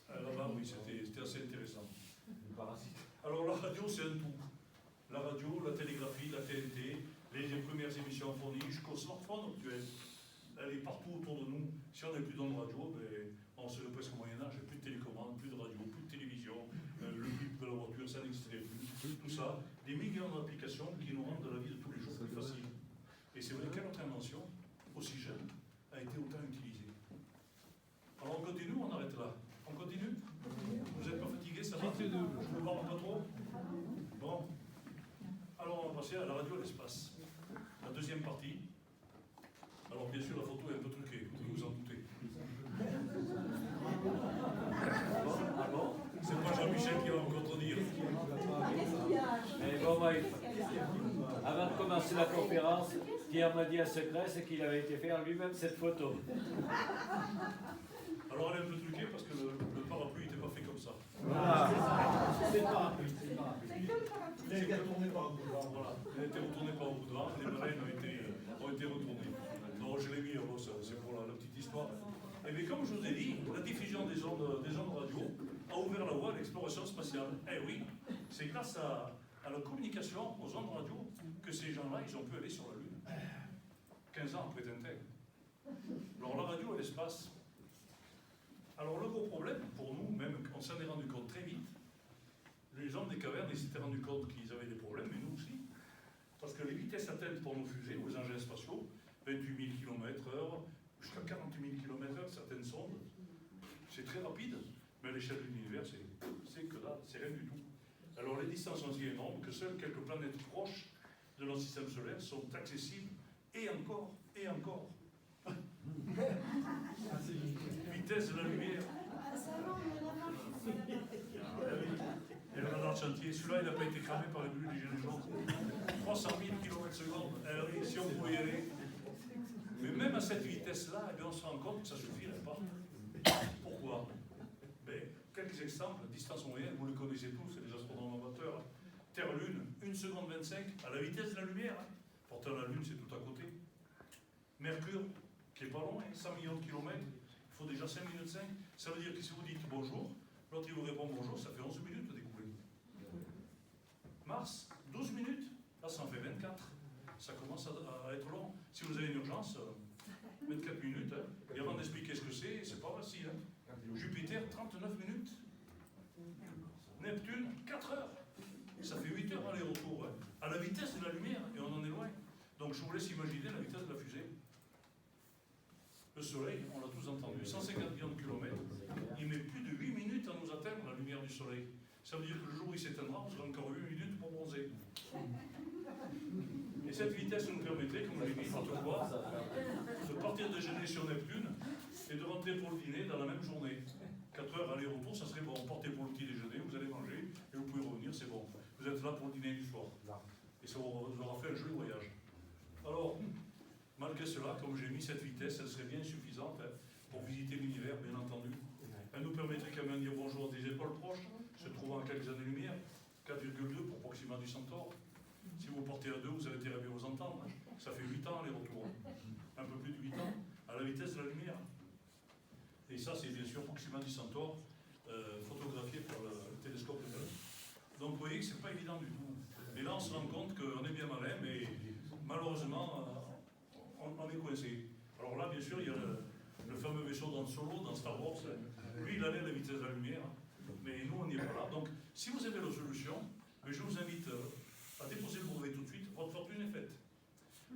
Là-bas, oui, c'était assez intéressant. des parasites. Alors la radio, c'est un tout. La radio, la télégraphie, la TNT, les premières émissions fournies jusqu'au smartphone actuel. Elle est partout autour de nous. Si on n'est plus dans le radio, ben, on serait presque au Moyen-Âge, plus de télécommande, plus de radio, plus de télévision, le bip de la voiture, ça n'existerait plus. Tout ça, des millions d'applications qui nous rendent la vie de tous les jours plus facile. Et c'est vrai quelle autre invention, aussi jeune, a été autant utilisée. Alors on continue ou on arrête là? On continue? Vous n'êtes pas fatigué, ça va? Je vous parle pas trop? Bon. Alors on va passer à la radio à l'espace. La deuxième partie. Alors bien sûr la photo est un peu truquée, vous vous en doutez. C'est pas Jean-Michel qui va me contredire. Mais bon, Mike, avant de commencer la conférence, Pierre m'a dit un secret, c'est qu'il avait été faire lui-même cette photo. Alors elle est un peu truquée parce que le parapluie n'était pas fait comme ça. C'est le parapluie. Il a été retourné par un bout de vent. Voilà, elle a été retournée par un bout de vent, les baleines ont été retournées. Non, je l'ai mis, c'est pour la petite histoire. Et bien comme je vous ai dit, la diffusion des ondes radio a ouvert la voie à l'exploration spatiale. Eh oui, c'est grâce à la communication, aux ondes radio, que ces gens-là, ils ont pu aller sur la Lune. 15 ans après Tintin. Alors la radio et l'espace. Alors le gros problème, pour nous, même, on s'en est rendu compte très vite. Les hommes des cavernes, ils s'étaient rendus compte qu'ils avaient des problèmes, mais nous aussi. Parce que les vitesses atteintes pour nos fusées, ou les engins spatiaux, 28 000 km/h, jusqu'à 48 000 km/h, certaines sondes, c'est très rapide, mais à l'échelle de l'univers, c'est que là, c'est rien du tout. Alors les distances sont si énormes que seules quelques planètes proches de notre système solaire sont accessibles, et encore, et encore. Vitesse de la lumière. Et le radar de chantier, celui-là, il n'a pas été cramé par les bulles du gilets jaunes. 300 000 km/s. Alors, si on pouvait y aller. Mais même à cette vitesse-là, on se rend compte que ça ne suffirait pas. Pourquoi? Quelques exemples, distance moyenne, vous le connaissez tous, c'est les astronomes amateurs. Terre-Lune, 1 seconde 25, à la vitesse de la lumière. Pourtant, la Lune, c'est tout à côté. Mercure, qui n'est pas loin, 100 millions de kilomètres, il faut déjà 5 minutes 5. Ça veut dire que si vous dites bonjour, l'autre il vous répond bonjour, ça fait 11 minutes de découler. Mars, 12 minutes, là ça en fait 24. Ça commence à être long. Si vous avez une urgence, 24 minutes, hein. Et avant d'expliquer ce que c'est pas facile. Hein. Jupiter, 39 minutes. Neptune, 4 heures. Ça fait 8 heures aller-retour, hein. À la vitesse de la lumière, et on en est loin. Donc je vous laisse imaginer la vitesse de la fusée. Le Soleil, on l'a tous entendu, 150 millions de kilomètres, il met plus de 8 minutes à nous atteindre, la lumière du Soleil. Ça veut dire que le jour où il s'éteindra, on sera encore 8 minutes pour bronzer. Et cette vitesse nous permettrait, comme je l'ai dit autrefois, de partir déjeuner sur Neptune et de rentrer pour le dîner dans la même journée. 4 heures aller-retour, ça serait bon. Partez pour le petit déjeuner, vous allez manger, et vous pouvez revenir, c'est bon. Vous êtes là pour le dîner du soir. Et ça vous aura fait un joli voyage. Alors, malgré cela, comme j'ai mis cette vitesse, elle serait bien suffisante pour visiter l'univers, bien entendu. Elle nous permettrait quand même de dire bonjour à des étoiles proches, se trouvant à quelques années-lumière, 4,2 pour Proxima du Centaure. Si vous partez à 2, vous allez bien vous entendre. Ça fait 8 ans aller-retour. Un peu plus de 8 ans, à la vitesse de la lumière. Et ça, c'est bien sûr Proxima du Centaure, photographié par le télescope de Hubble. Donc vous voyez que c'est pas évident du tout. Et là, on se rend compte qu'on est bien malin, mais malheureusement, on est coincé. Alors là, bien sûr, il y a le fameux vaisseau d'Han Solo dans Star Wars. Lui, il allait à la vitesse de la lumière, mais nous, on n'y est pas là. Donc, si vous avez la solution, je vous invite à déposer le brevet tout de suite. Votre fortune est faite.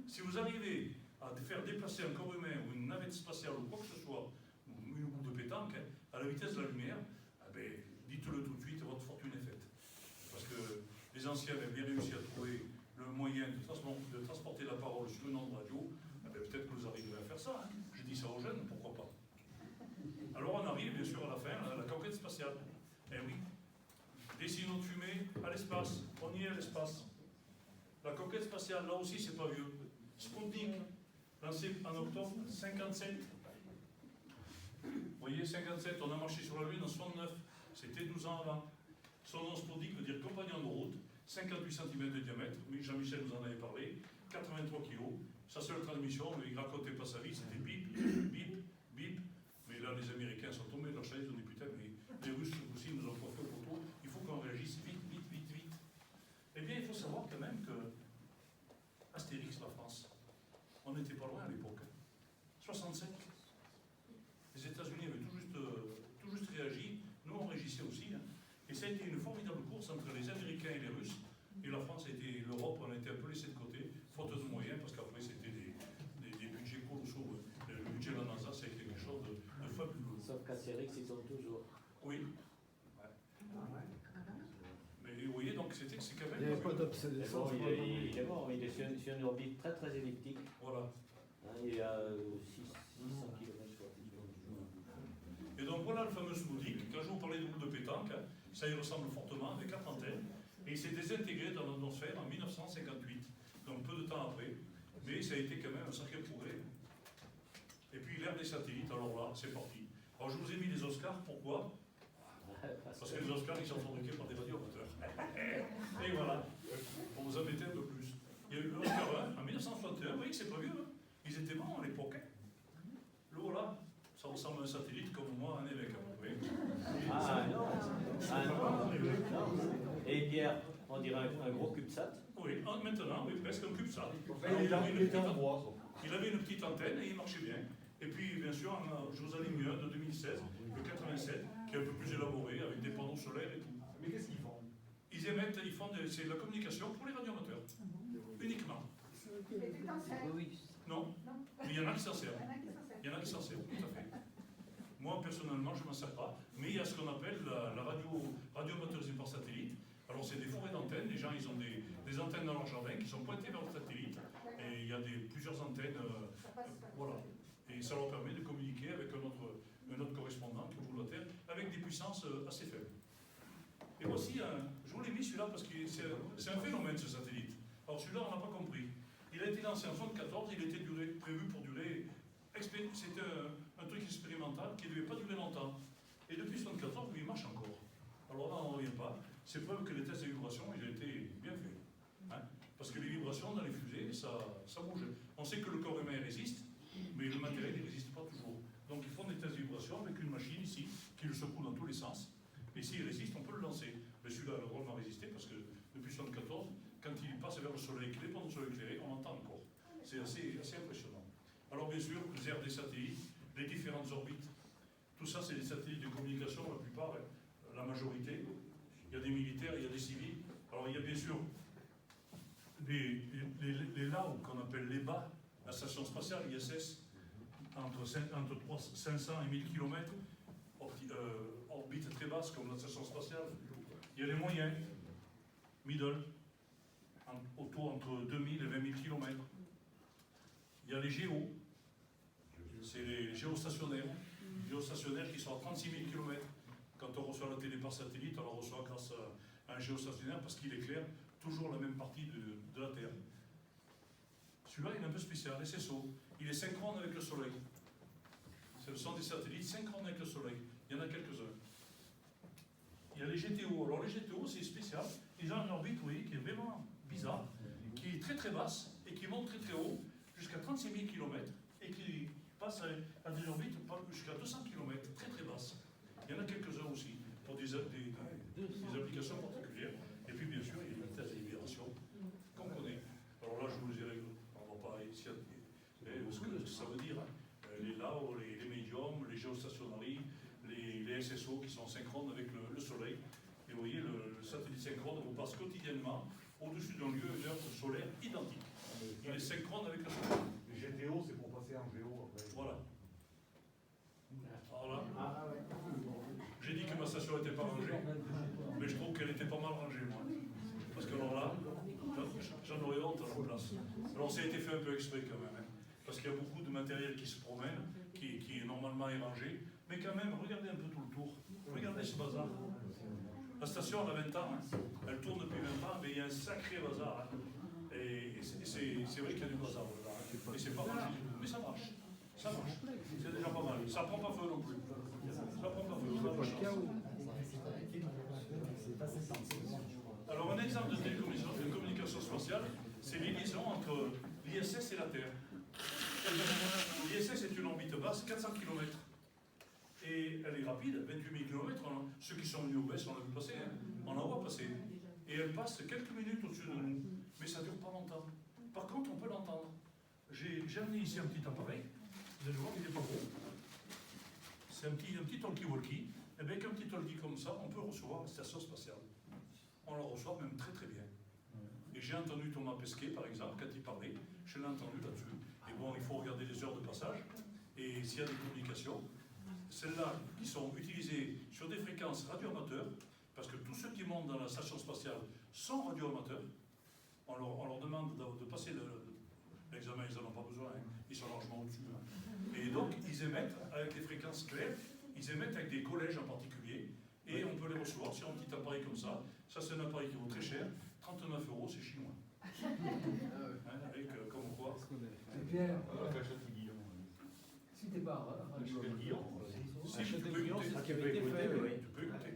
Si vous arrivez à faire déplacer un corps humain ou une navette spatiale ou quoi que ce soit, ou une boule de pétanque, à la vitesse de la lumière, dites-le tout de suite, votre fortune est faite. Parce que les anciens avaient bien réussi à trouver le moyen de transporter la parole sur une onde radio. Peut-être que vous arriverez à faire ça. Hein. Je dis ça aux jeunes, pourquoi pas. Alors on arrive bien sûr à la fin, à la conquête spatiale. Eh oui. Des signaux de fumée à l'espace. On y est à l'espace. La conquête spatiale, là aussi, c'est pas vieux. Sputnik, lancé en octobre 57. Vous voyez, 57, on a marché sur la Lune en 69. C'était 12 ans avant. Son nom Sputnik veut dire compagnon de route, 58 cm de diamètre. Jean-Michel vous en avait parlé. 83 kg. Sa seule transmission, il ne racontait pas sa vie, c'était bip, bip, bip. Mais là, les Américains sont tombés de leur chaise, on dit putain, mais les Russes aussi nous ont pas fait photo. Il faut qu'on réagisse vite, vite, vite, vite. Eh bien, il faut savoir quand même que Astérix, la France, on n'était pas loin à l'époque. 65. Les États-Unis avaient tout juste réagi. Nous, on réagissait aussi. Hein. Et ça a été une formidable course entre les Américains et les Russes. Et la France et l'Europe, on a été un peu laissés de côté, faute de moyens, parce qu'après, c'était des budgets colossaux. Le budget de la NASA, c'est quelque chose de fabuleux. Sauf qu'Astérix, ils sont toujours. Oui. Ouais. Mais vous voyez, donc c'est quand même. Il n'y avait pas d'obsolescence. Il est mort, il est sur une orbite très très elliptique. Voilà. Hein, il est à 600 km. Et donc voilà le fameux Sputnik. Quand je vous parlais de boule de pétanque, ça y ressemble fortement avec 4 antennes. Et il s'est désintégré dans l'atmosphère en 1958, donc peu de temps après. Mais ça a été quand même un sacré progrès. Et puis l'ère des satellites, alors là, c'est parti. Alors je vous ai mis les Oscars, pourquoi? Parce que les Oscars, ils sont fabriqués par des radioamateurs. Et voilà, pour vous embêter un peu plus. Il y a eu l'Oscar 1 en 1961, vous voyez que c'est pas vieux, hein. Ils étaient bons à l'époque. Hein. Le voilà, ça ressemble à un satellite comme moi, un évêque à peu près. Ah non, On dirait un gros CubeSat. Oui, maintenant, oui, presque un CubeSat. Il était en bois, ça. Il avait une petite antenne et il marchait bien. Et puis, bien sûr, je vous aligne un de 2016, le 87, qui est un peu plus élaboré, avec des panneaux solaires et tout. Mais qu'est-ce qu'ils font? Ils émettent, c'est de la communication pour les radioamateurs, uniquement. Mais tu t'en sers? Non, mais il y en a qui s'en servent. Il y en a qui s'en servent. Il y en a qui s'en servent, tout à fait. Moi, personnellement, je ne m'en sers pas, mais il y a ce qu'on appelle la radioamateursie par satellite. Alors, c'est des forêts d'antennes. Les gens, ils ont des antennes dans leur jardin qui sont pointées vers le satellite. Et il y a plusieurs antennes, voilà. Et ça leur permet de communiquer avec un autre correspondant qui ouvre la Terre avec des puissances assez faibles. Et voici, je vous l'ai mis celui-là parce que c'est un phénomène ce satellite. Alors celui-là, on n'a pas compris. Il a été lancé en 1974, il était prévu pour durer. C'était un truc expérimental qui ne devait pas durer longtemps. Et depuis 1974, il marche encore. Alors là, on n'en revient pas. C'est preuve que les tests de vibration, ils ont été bien faits. Hein, parce que les vibrations dans les fusées, ça bouge. On sait que le corps humain résiste, mais le matériel ne résiste pas toujours. Donc ils font des tests de vibration avec une machine ici, qui le secoue dans tous les sens. Et s'il résiste, on peut le lancer. Mais celui-là, le drôle m'a résisté parce que depuis 1974, quand il passe vers le soleil éclairé, pendant le soleil éclairé, on l'entend encore. C'est assez impressionnant. Alors bien sûr, les aires des satellites, les différentes orbites, tout ça c'est des satellites de communication, la plupart, la majorité. Il y a des militaires, il y a des civils. Alors il y a bien sûr les LAO qu'on appelle les BA, la station spatiale ISS, entre 500 et 1000 km, orbite très basse comme la station spatiale. Il y a les moyens, middle, autour entre 2000 et 20 000 km. Il y a les géos, c'est les géostationnaires qui sont à 36 000 km. Quand on reçoit la télé par satellite, on la reçoit grâce à un géostationnaire parce qu'il éclaire toujours la même partie de la Terre. Celui-là, il est un peu spécial, les SSO. Il est synchrone avec le Soleil. Ce sont des satellites synchrones avec le Soleil. Il y en a quelques-uns. Il y a les GTO. Alors les GTO, c'est spécial. Ils ont une orbite, vous voyez, qui est vraiment bizarre, qui est très très basse et qui monte très très haut, jusqu'à 36 000 km, et qui passe à des orbites jusqu'à 200 km, très très basses. Il y en a quelques-uns aussi, pour des applications particulières. Et puis bien sûr, il y a une thèse de libération qu'on connaît. Alors là, je vous dirai, on ne va pas ici ce que ça veut dire. Hein. Les LAO, les médiums, les géostationnaries, les SSO qui sont synchrones avec le Soleil. Et vous voyez, le satellite synchrone vous passe quotidiennement au-dessus d'un lieu et d'une heure solaire identique. Il est synchrone avec le Soleil. Les GTO, c'est pour passer en géo après. Voilà. Alors là, j'ai dit que ma station n'était pas rangée, mais je trouve qu'elle était pas mal rangée, moi. Parce que alors là, j'en aurais honte à leur place. Alors ça a été fait un peu exprès quand même, hein, parce qu'il y a beaucoup de matériel qui se promène, qui normalement est rangé, mais quand même, regardez un peu tout le tour. Regardez ce bazar. La station, elle a 20 ans, hein. Elle tourne depuis 20 ans, mais il y a un sacré bazar. Hein. Et c'est vrai qu'il y a du bazar là, hein. Et c'est pas rangé, mais ça marche. Ça marche. C'est déjà pas mal. Ça prend pas feu non plus. Ça prend pas feu. Alors un exemple de communication spatiale, c'est les liaisons entre l'ISS et la Terre. L'ISS est une orbite basse, 400 km. Et elle est rapide, 28 000 km. Ceux qui sont venus au BES, on l'a vu passer, hein. On la voit passer. Et elle passe quelques minutes au-dessus de nous. Mais ça ne dure pas longtemps. Par contre, on peut l'entendre. J'ai amené ici un petit appareil. Vous allez voir, il n'est pas gros. C'est un petit talkie-walkie. Et bien, qu'un petit talkie comme ça, on peut recevoir la station spatiale. On la reçoit même très très bien. Et j'ai entendu Thomas Pesquet, par exemple, quand il parlait, je l'ai entendu là-dessus. Et bon, il faut regarder les heures de passage. Et s'il y a des communications, celles-là qui sont utilisées sur des fréquences radioamateurs, parce que tous ceux qui montent dans la station spatiale sont radioamateurs, on leur demande de passer l'examen, ils n'en ont pas besoin, hein. Ils sont largement au-dessus. Hein. Et donc, ils émettent avec des fréquences claires, ils émettent avec des collèges en particulier, et on peut les recevoir sur un petit appareil comme ça. Ça, c'est un appareil qui vaut très cher, 39 €, c'est chinois. Hein, avec, comme quoi. Pierre, si t'es pas radio Si, tu peux écouter. Tu peux écouter.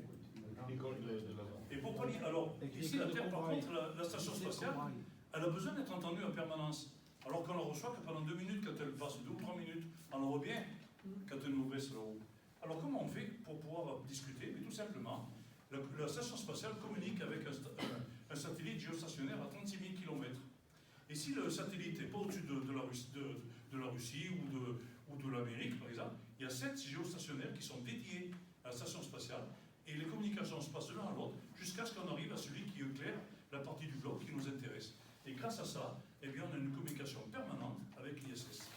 Et pour pas lire. Alors, ici, la Terre, par contre, la station spatiale, elle a besoin d'être entendue en permanence. Alors qu'on la reçoit que pendant 2 minutes, quand elle passe 2 ou 3 minutes, on la voit bien quand elle nous baisse là-haut. Alors comment on fait pour pouvoir discuter? Mais tout simplement, la station spatiale communique avec un satellite géostationnaire à 36 000 km. Et si le satellite n'est pas au-dessus de la Russie ou de l'Amérique, par exemple, il y a 7 géostationnaires qui sont dédiés à la station spatiale et les communications se passent de l'un à l'autre jusqu'à ce qu'on arrive à celui qui éclaire la partie du globe qui nous intéresse. Et grâce à ça, eh bien, on a une communication permanente avec l'ISS.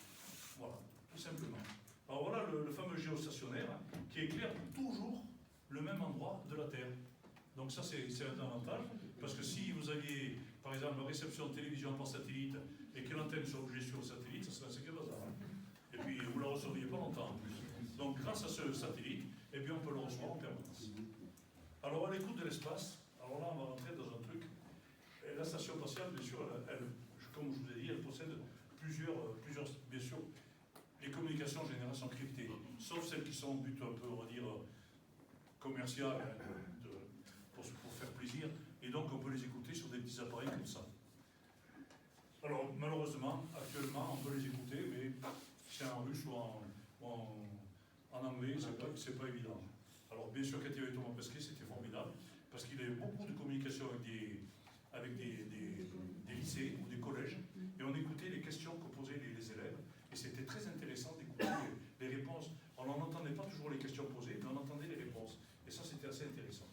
Voilà, tout simplement. Alors voilà le fameux géostationnaire qui éclaire toujours le même endroit de la Terre. Donc ça, c'est un avantage, parce que si vous aviez, par exemple, la réception de télévision par satellite et que l'antenne soit obligée sur le satellite, ça serait un sacré bazar. Et puis, vous ne la recevriez pas longtemps en plus. Donc grâce à ce satellite, eh bien, on peut le recevoir en permanence. Alors à l'écoute de l'espace, alors là, on va rentrer dans un truc. Et la station spatiale, bien sûr, comme je vous ai dit, elle possède plusieurs, bien sûr, les communications en général sont cryptées, sauf celles qui sont au but un peu, on va dire, commercial, pour faire plaisir, et donc on peut les écouter sur des petits appareils comme ça. Alors malheureusement, actuellement, on peut les écouter, mais c'est en russe ou en anglais, c'est pas évident. Alors bien sûr, quand il y avait Thomas Pesquet, c'était formidable, parce qu'il y avait beaucoup de communication avec des lycées ou des collèges, et on écoutait les questions que posaient les élèves, et c'était très intéressant d'écouter les réponses. On n'entendait pas toujours les questions posées, mais on entendait les réponses. Et ça, c'était assez intéressant.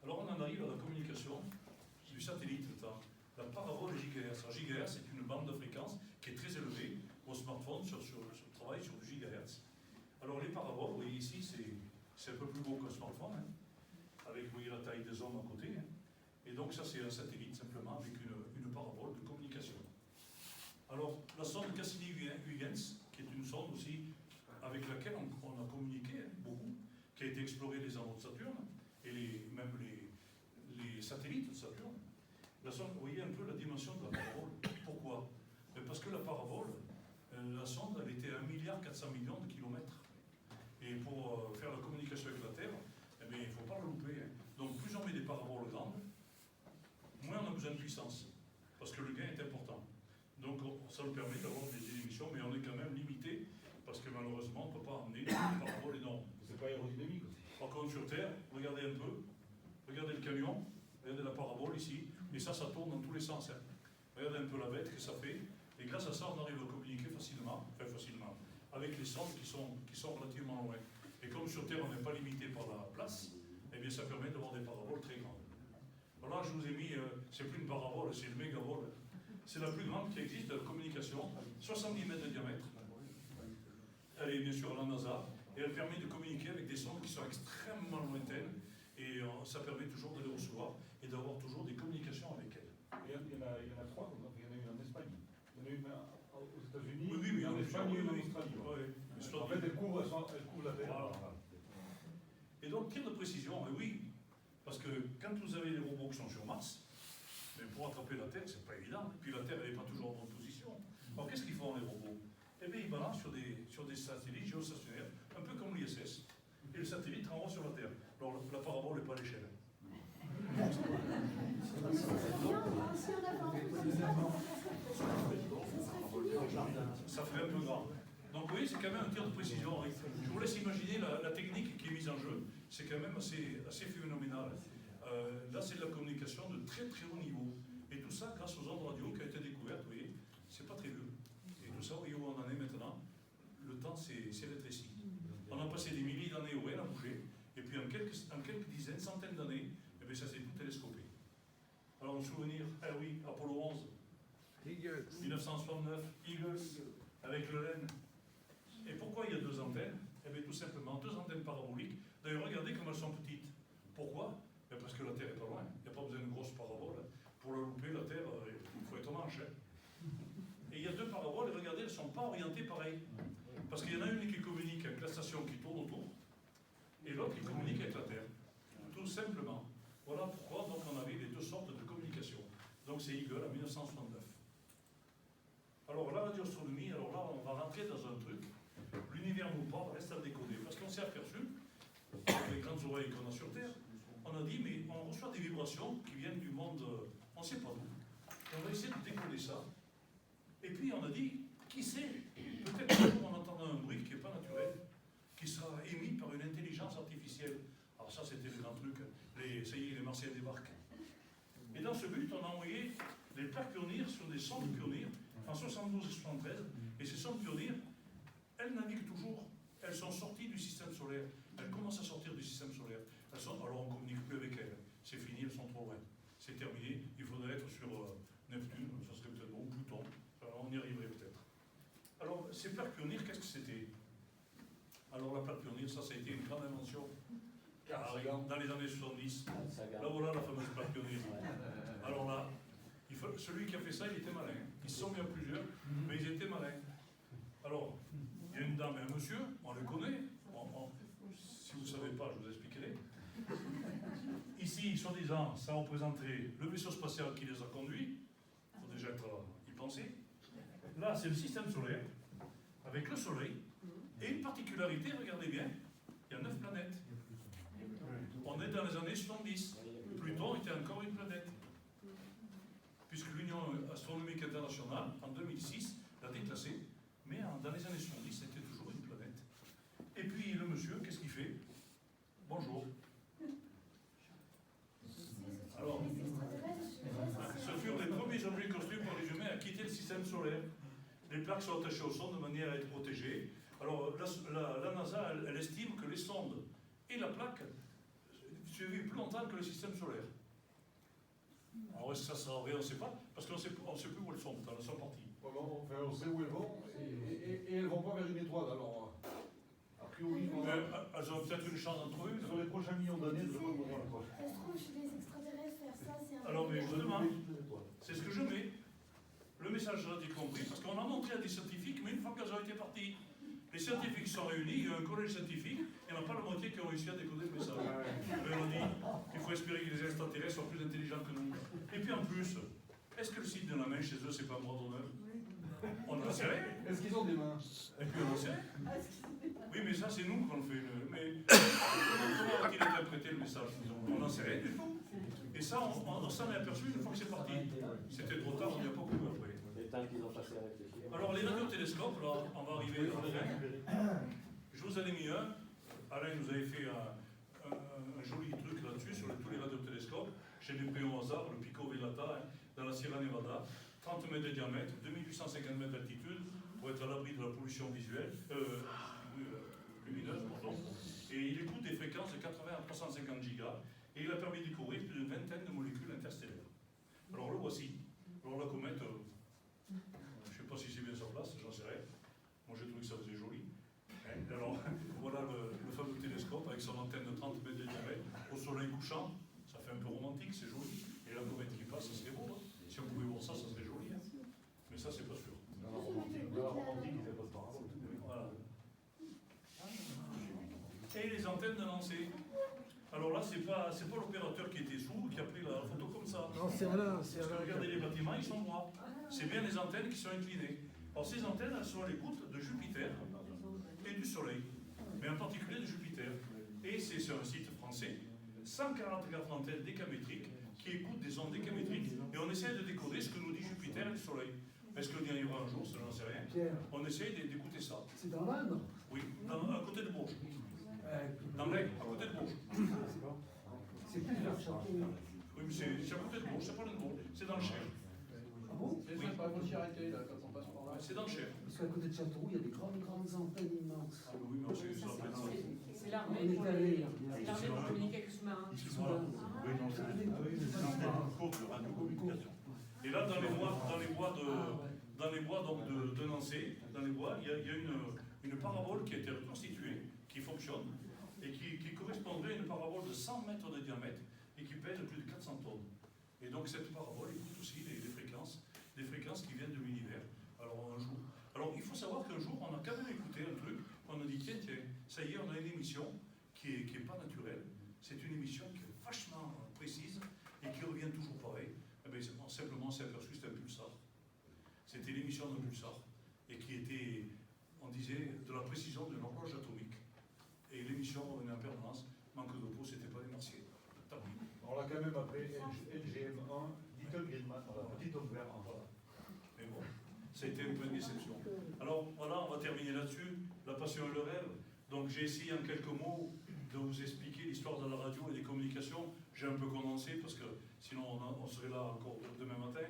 Alors, on en arrive à la communication du satellite, la parabole gigahertz. Alors, gigahertz, c'est une bande de fréquence qui est très élevée. Vos smartphones travaillent sur du gigahertz. Alors, les paraboles, vous voyez ici, c'est un peu plus beau qu'un smartphone, hein, avec, vous voyez, la taille des hommes à côté. Hein. Et donc, ça, c'est un satellite, simplement, avec une parabole de communication. Alors, la sonde Cassini-Huygens, qui est une sonde aussi avec laquelle on a communiqué beaucoup, qui a été explorée les anneaux de Saturne, et même les satellites de Saturne. La sonde, vous voyez un peu la dimension de la parabole. Pourquoi? Parce que la parabole, la sonde, elle était à 1,4 milliard de kilomètres. Et pour faire la communication avec la Terre, eh bien, il ne faut pas le louper. Hein. Donc, plus on met des paraboles grandes, moins on a besoin de puissance, parce que le gain est important. Donc ça nous permet d'avoir des émissions, mais on est quand même limité, parce que malheureusement, on ne peut pas emmener des paraboles énormes. C'est pas aérodynamique aussi. Par contre, sur Terre, regardez un peu, regardez le camion, regardez la parabole ici, et ça tourne dans tous les sens. Hein. Regardez un peu la bête que ça fait, et grâce à ça, on arrive à communiquer facilement, avec les sondes qui sont relativement loin. Et comme sur Terre, on n'est pas limité par la place, eh bien ça permet d'avoir des paraboles très grandes. Alors là, je vous ai mis, c'est plus une parabole, c'est une mégabole. C'est la plus grande qui existe de la communication, 70 mètres de diamètre. Elle est bien sûr à la NASA, et elle permet de communiquer avec des sondes qui sont extrêmement lointaines, et ça permet toujours de les recevoir et d'avoir toujours des communications avec elles. Il y en a trois, il y en a une en Espagne, il y en a une aux États-Unis, oui, mais en Espagne et une en Australie. Oui. En fait, elle couvre la Terre. Voilà. Et donc, tir de précision, oui, parce que quand vous avez les robots qui sont sur Mars, mais pour attraper la Terre, c'est pas évident. Et puis la Terre, elle n'est pas toujours en bonne position. Alors qu'est-ce qu'ils font les robots? Eh bien, ils balancent sur des satellites géostationnaires, un peu comme l'ISS. Et le satellite renvoie sur la Terre. Alors la parabole n'est pas à l'échelle. Ça ferait un peu grand. Donc vous voyez, c'est quand même un tir de précision. Je vous laisse imaginer la technique qui est mise en jeu. C'est quand même assez phénoménal. Là, c'est de la communication de très très haut niveau. Et tout ça grâce aux ondes radio qui ont été découvertes, vous voyez, c'est pas très vieux. Et tout ça, vous voyez où on en est maintenant. Le temps s'est rétréci. On a passé des milliers d'années où elle a bougé, et puis en quelques dizaines, centaines d'années, eh bien, ça s'est tout télescopé. Alors, un souvenir, ah oui, Apollo 11, Eagles. 1969, Eagles, avec le LEN. Et pourquoi il y a deux antennes? Eh bien, tout simplement, deux antennes paraboliques. D'ailleurs, regardez comme elles sont petites. Pourquoi? Ben parce que la Terre est pas loin. Il n'y a pas besoin d'une grosse parabole. Pour la louper, la Terre, il faut être manche. Hein. Et il y a deux paraboles, et regardez, elles ne sont pas orientées pareil. Parce qu'il y en a une qui communique avec la station qui tourne autour, et l'autre qui communique avec la Terre. Tout simplement. Voilà pourquoi donc, on avait les deux sortes de communication. Donc c'est Eagle en 1969. Alors la radioastronomie, alors là on va rentrer dans un truc. L'univers nous parle, reste à décoder. Parce qu'on s'est aperçu, avec les grandes oreilles qu'on a sur Terre, on a dit, mais on reçoit des vibrations qui viennent du monde, on ne sait pas d'où. Et on va essayer de décoder ça. Et puis on a dit, qui sait, peut-être qu'un jour on entendra un bruit qui n'est pas naturel, qui sera émis par une intelligence artificielle. Alors ça c'était le grand truc, ça y est, les Martiens débarquent. Et dans ce but, on a envoyé des plaques Pionnier sur des sondes Pionnier en 72 et 73. Et ces sondes Pionnier, elles naviguent toujours. Elles sont sorties du système solaire. Elles commencent à sortir du système solaire. Alors on ne communique plus avec elles. C'est fini, elles sont trop loin. C'est terminé. Il faudrait être sur Neptune, ça serait peut-être bon, Pluton. Alors on y arriverait peut-être. Alors ces plaques Pionnier, qu'est-ce que c'était? Alors la plaque Pionnier, ça a été une grande invention. Dans les années 70. Là voilà la fameuse plaque Pionnier. Alors là, celui qui a fait ça, il était malin. Ils se sont mis à plusieurs, mais ils étaient malins. Alors, il y a une dame et un monsieur, on les connaît. Si vous ne savez pas, je vous expliquerai. Ici, soi-disant, ça représenterait le vaisseau spatial qui les a conduits. Il faut déjà y penser. Là, c'est le système solaire, avec le Soleil. Et une particularité, regardez bien, il y a 9 planètes. On est dans les années 70. Pluton était encore une planète. Puisque l'Union astronomique internationale, en 2006, l'a déclassé. Mais dans les années 70, c'était toujours une planète. Et puis le monsieur, qu'est-ce qu'il fait? Bonjour. Alors, ce furent les premiers objets construits par les humains à quitter le système solaire. Les plaques sont attachées au sol de manière à être protégées. Alors, la NASA, elle estime que les sondes et la plaque survivent plus longtemps que le système solaire. Alors, est-ce que ça sera vrai? On ne sait pas, parce qu'on ne sait plus où elles sont, elles sont parties. On sait où elles vont, et elles ne vont pas vers une étoile, alors, a priori, elles ont peut-être une chance d'en trouver. Sur les prochains millions d'années, elles vont voir l'étoile. Ça se trouve, chez les extraterrestres, faire ça, c'est un... Alors, mais je vous demande, c'est ce que je mets. Le message a été compris, parce qu'on a montré à des scientifiques, mais une fois qu'elles ont été parties, les scientifiques sont réunis, il y a un collège scientifique, il n'y en a pas la moitié qui ont réussi à décoder le message. Mais on dit, il faut espérer que les extraterrestres soient plus intelligents que nous. Et puis en plus, est-ce que le site de la main chez eux, c'est pas un bras d'honneur? On en sait rien. Est-ce qu'ils ont des mains? Et puis on en sait. Oui, mais ça, c'est nous qu'on le fait. Mais comment a-t-il interprété le message? On n'en sait rien du tout. Et ça, on s'en est aperçu une fois que c'est parti. C'était trop tard, on n'y a pas couru après. Les temps qu'ils ont passé à réfléchir. Alors, les radiotélescopes, là, on va arriver à la fin. Je vous en ai mis un. Alain nous avait fait un joli truc là-dessus, sur tous les radiotélescopes. J'ai des prix au hasard, le Pico Velata, dans la Sierra Nevada. 30 mètres de diamètre, 2850 mètres d'altitude, pour être à l'abri de la pollution visuelle, lumineuse, pardon. Et il écoute des fréquences de 80 à 350 gigas, et il a permis de découvrir plus d'une vingtaine de molécules interstellaires. Alors le voici. Alors la comète, je ne sais pas si c'est bien sur place, j'en sais rien. Moi j'ai trouvé que ça faisait joli. Alors voilà le fameux télescope avec son antenne de 30 mètres de diamètre, au soleil couchant, ça fait un peu romantique, c'est joli. Et la comète qui passe, ça serait beau. Hein. Si on pouvait voir ça, ça serait joli. Hein. Mais ça, c'est pas sûr. Romantique, il fait pas de parabole. Voilà. Et les antennes de lancer. Alors là, c'est pas l'opérateur qui était sourd qui a pris la photo comme ça. Non, c'est Alain. Parce que regardez les bâtiments, ils sont droits. C'est bien les antennes qui sont inclinées. Alors ces antennes, elles sont à l'écoute de Jupiter et du Soleil, mais en particulier de Jupiter. Et c'est sur un site français, 144 antennes décamétriques qui écoutent des ondes décamétriques, et on essaie de décoder ce que nous dit Jupiter et le Soleil. Est-ce qu'on y arrivera un jour? Ça, j'en sais rien. Pierre, On essaie d'écouter ça. c'est dans l'Inde. Oui, à côté de Bourges. Dans l'Aigle, à côté de Bourges. C'est plus vers Château. Oui, mais c'est à côté de Bourges, c'est pas loin de Bourges, c'est dans le Cher. Ah bon? C'est ça, pas aussi arrêté là, quand on passe par là. C'est dans le Cher. Parce qu'à côté de Châteauroux, il y a des grandes antennes immenses. Ah oui, mais c'est ça, peut-être ça. C'est On l'armée est pour allé là. c'est l'armée pour communiquer avec les sous-marins. Voilà. Et là, dans les bois donc de Nancy, dans les bois, il y a une parabole qui a été reconstituée, qui fonctionne, et qui correspondrait à une parabole de 100 mètres de diamètre et qui pèse plus de 400 tonnes. Et donc cette parabole écoute aussi des fréquences qui viennent de l'univers. Alors il faut savoir qu'un jour, on a quand même écouté un truc, on a dit tiens, ça y est, on a une émission qui est pas naturelle. C'est une émission qui est vachement précise et qui revient toujours pareil. Eh bien, simplement, on s'est aperçu que c'était un pulsar. C'était l'émission d'un pulsar et qui était, on disait, de la précision d'une horloge atomique. Et l'émission revenait en permanence. Manque de peau, c'était pas des martiens. On l'a quand même après LGM1, Little Greenman, dans la petite homme vert. Voilà. Mais bon, ça a été un peu une déception. Alors voilà, on va terminer là-dessus. La passion et le rêve. Donc j'ai essayé en quelques mots de vous expliquer l'histoire de la radio et des communications. J'ai un peu condensé parce que sinon on serait là encore demain matin.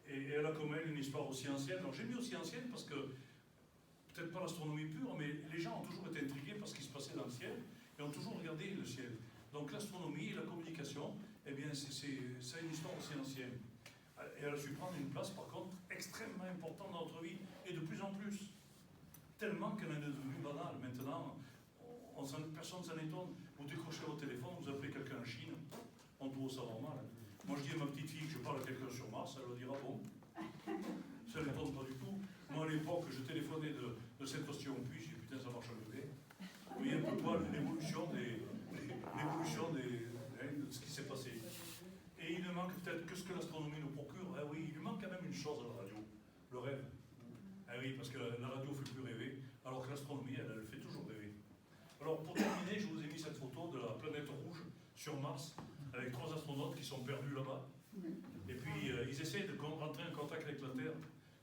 Et elle a comme elle une histoire aussi ancienne. Alors j'ai mis aussi ancienne parce que, peut-être pas l'astronomie pure, mais les gens ont toujours été intrigués par ce qui se passait dans le ciel et ont toujours regardé le ciel. Donc l'astronomie et la communication, eh bien c'est une histoire aussi ancienne. Et elle a su prendre une place par contre extrêmement importante dans notre vie, et de plus en plus. Tellement qu'elle est devenue banale. Maintenant, personne ne s'en étonne. Vous décrochez votre téléphone, vous appelez quelqu'un en Chine, on trouve ça normal. Moi je dis à ma petite fille que je parle à quelqu'un sur Mars, elle va dire ah bon. Ça ne l'étonne pas du tout. Moi à l'époque, je téléphonais de cette question au puits, j'ai dit putain ça marche à lever. Vous voyez un peu quoi l'évolution de ce qui s'est passé. Et il ne manque peut-être que ce que l'astronomie nous procure. Ah oui, il lui manque quand même une chose à la radio, le rêve. Ah oui, parce que la radio ne fait plus rêver, alors que l'astronomie, elle fait toujours rêver. Alors pour terminer, je vous ai mis cette photo de la planète rouge sur Mars, avec 3 astronautes qui sont perdus là-bas. Et puis ils essaient de rentrer en contact avec la Terre,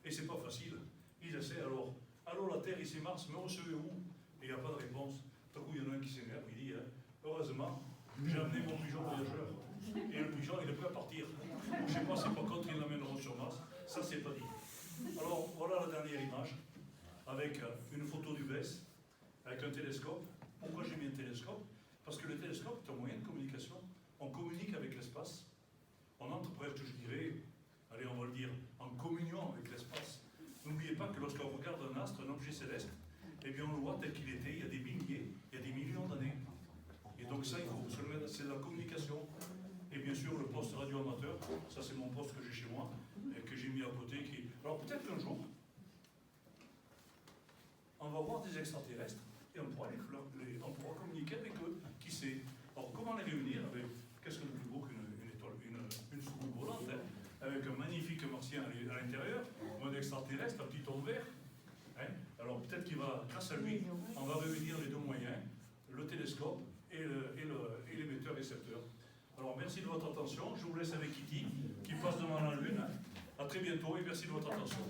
et c'est pas facile. Ils essaient alors, allô la Terre, ici Mars, me recevez où? Et il n'y a pas de réponse. Tout coup, il y en a un qui s'énerve, il dit, heureusement, j'ai amené mon pigeon voyageur. Et le pigeon, il est prêt à partir. Je ne sais pas, c'est pas contre qu'ils l'amèneront sur Mars. Ça, c'est pas dit. Alors, voilà la dernière image, avec une photo du BES, avec un télescope. Pourquoi j'ai mis un télescope? Parce que le télescope est un moyen de communication. On communique avec l'espace. On entre presque, je dirais, allez, on va le dire, en communion avec l'espace. N'oubliez pas que lorsqu'on regarde un astre, un objet céleste, eh bien on le voit tel qu'il était il y a des milliers, il y a des millions d'années. Et donc ça, il faut se le mettre, c'est la communication. Et bien sûr, le poste radio-amateur, ça c'est mon poste que j'ai chez moi, et que j'ai mis à côté. Alors peut-être qu'un jour, on va voir des extraterrestres, et on pourra communiquer avec eux, qui sait. Alors comment les réunir avec, qu'est-ce que de plus beau qu'une étoile, une soucoupe volante, hein, avec un magnifique martien à l'intérieur, ou un extraterrestre, un petit homme vert. Hein. Alors peut-être qu'il va, grâce à lui, on va réunir les deux moyens, le télescope et l'émetteur-récepteur. Alors merci de votre attention, je vous laisse avec Kitty, qui passe devant la Lune. À très bientôt et merci de votre attention.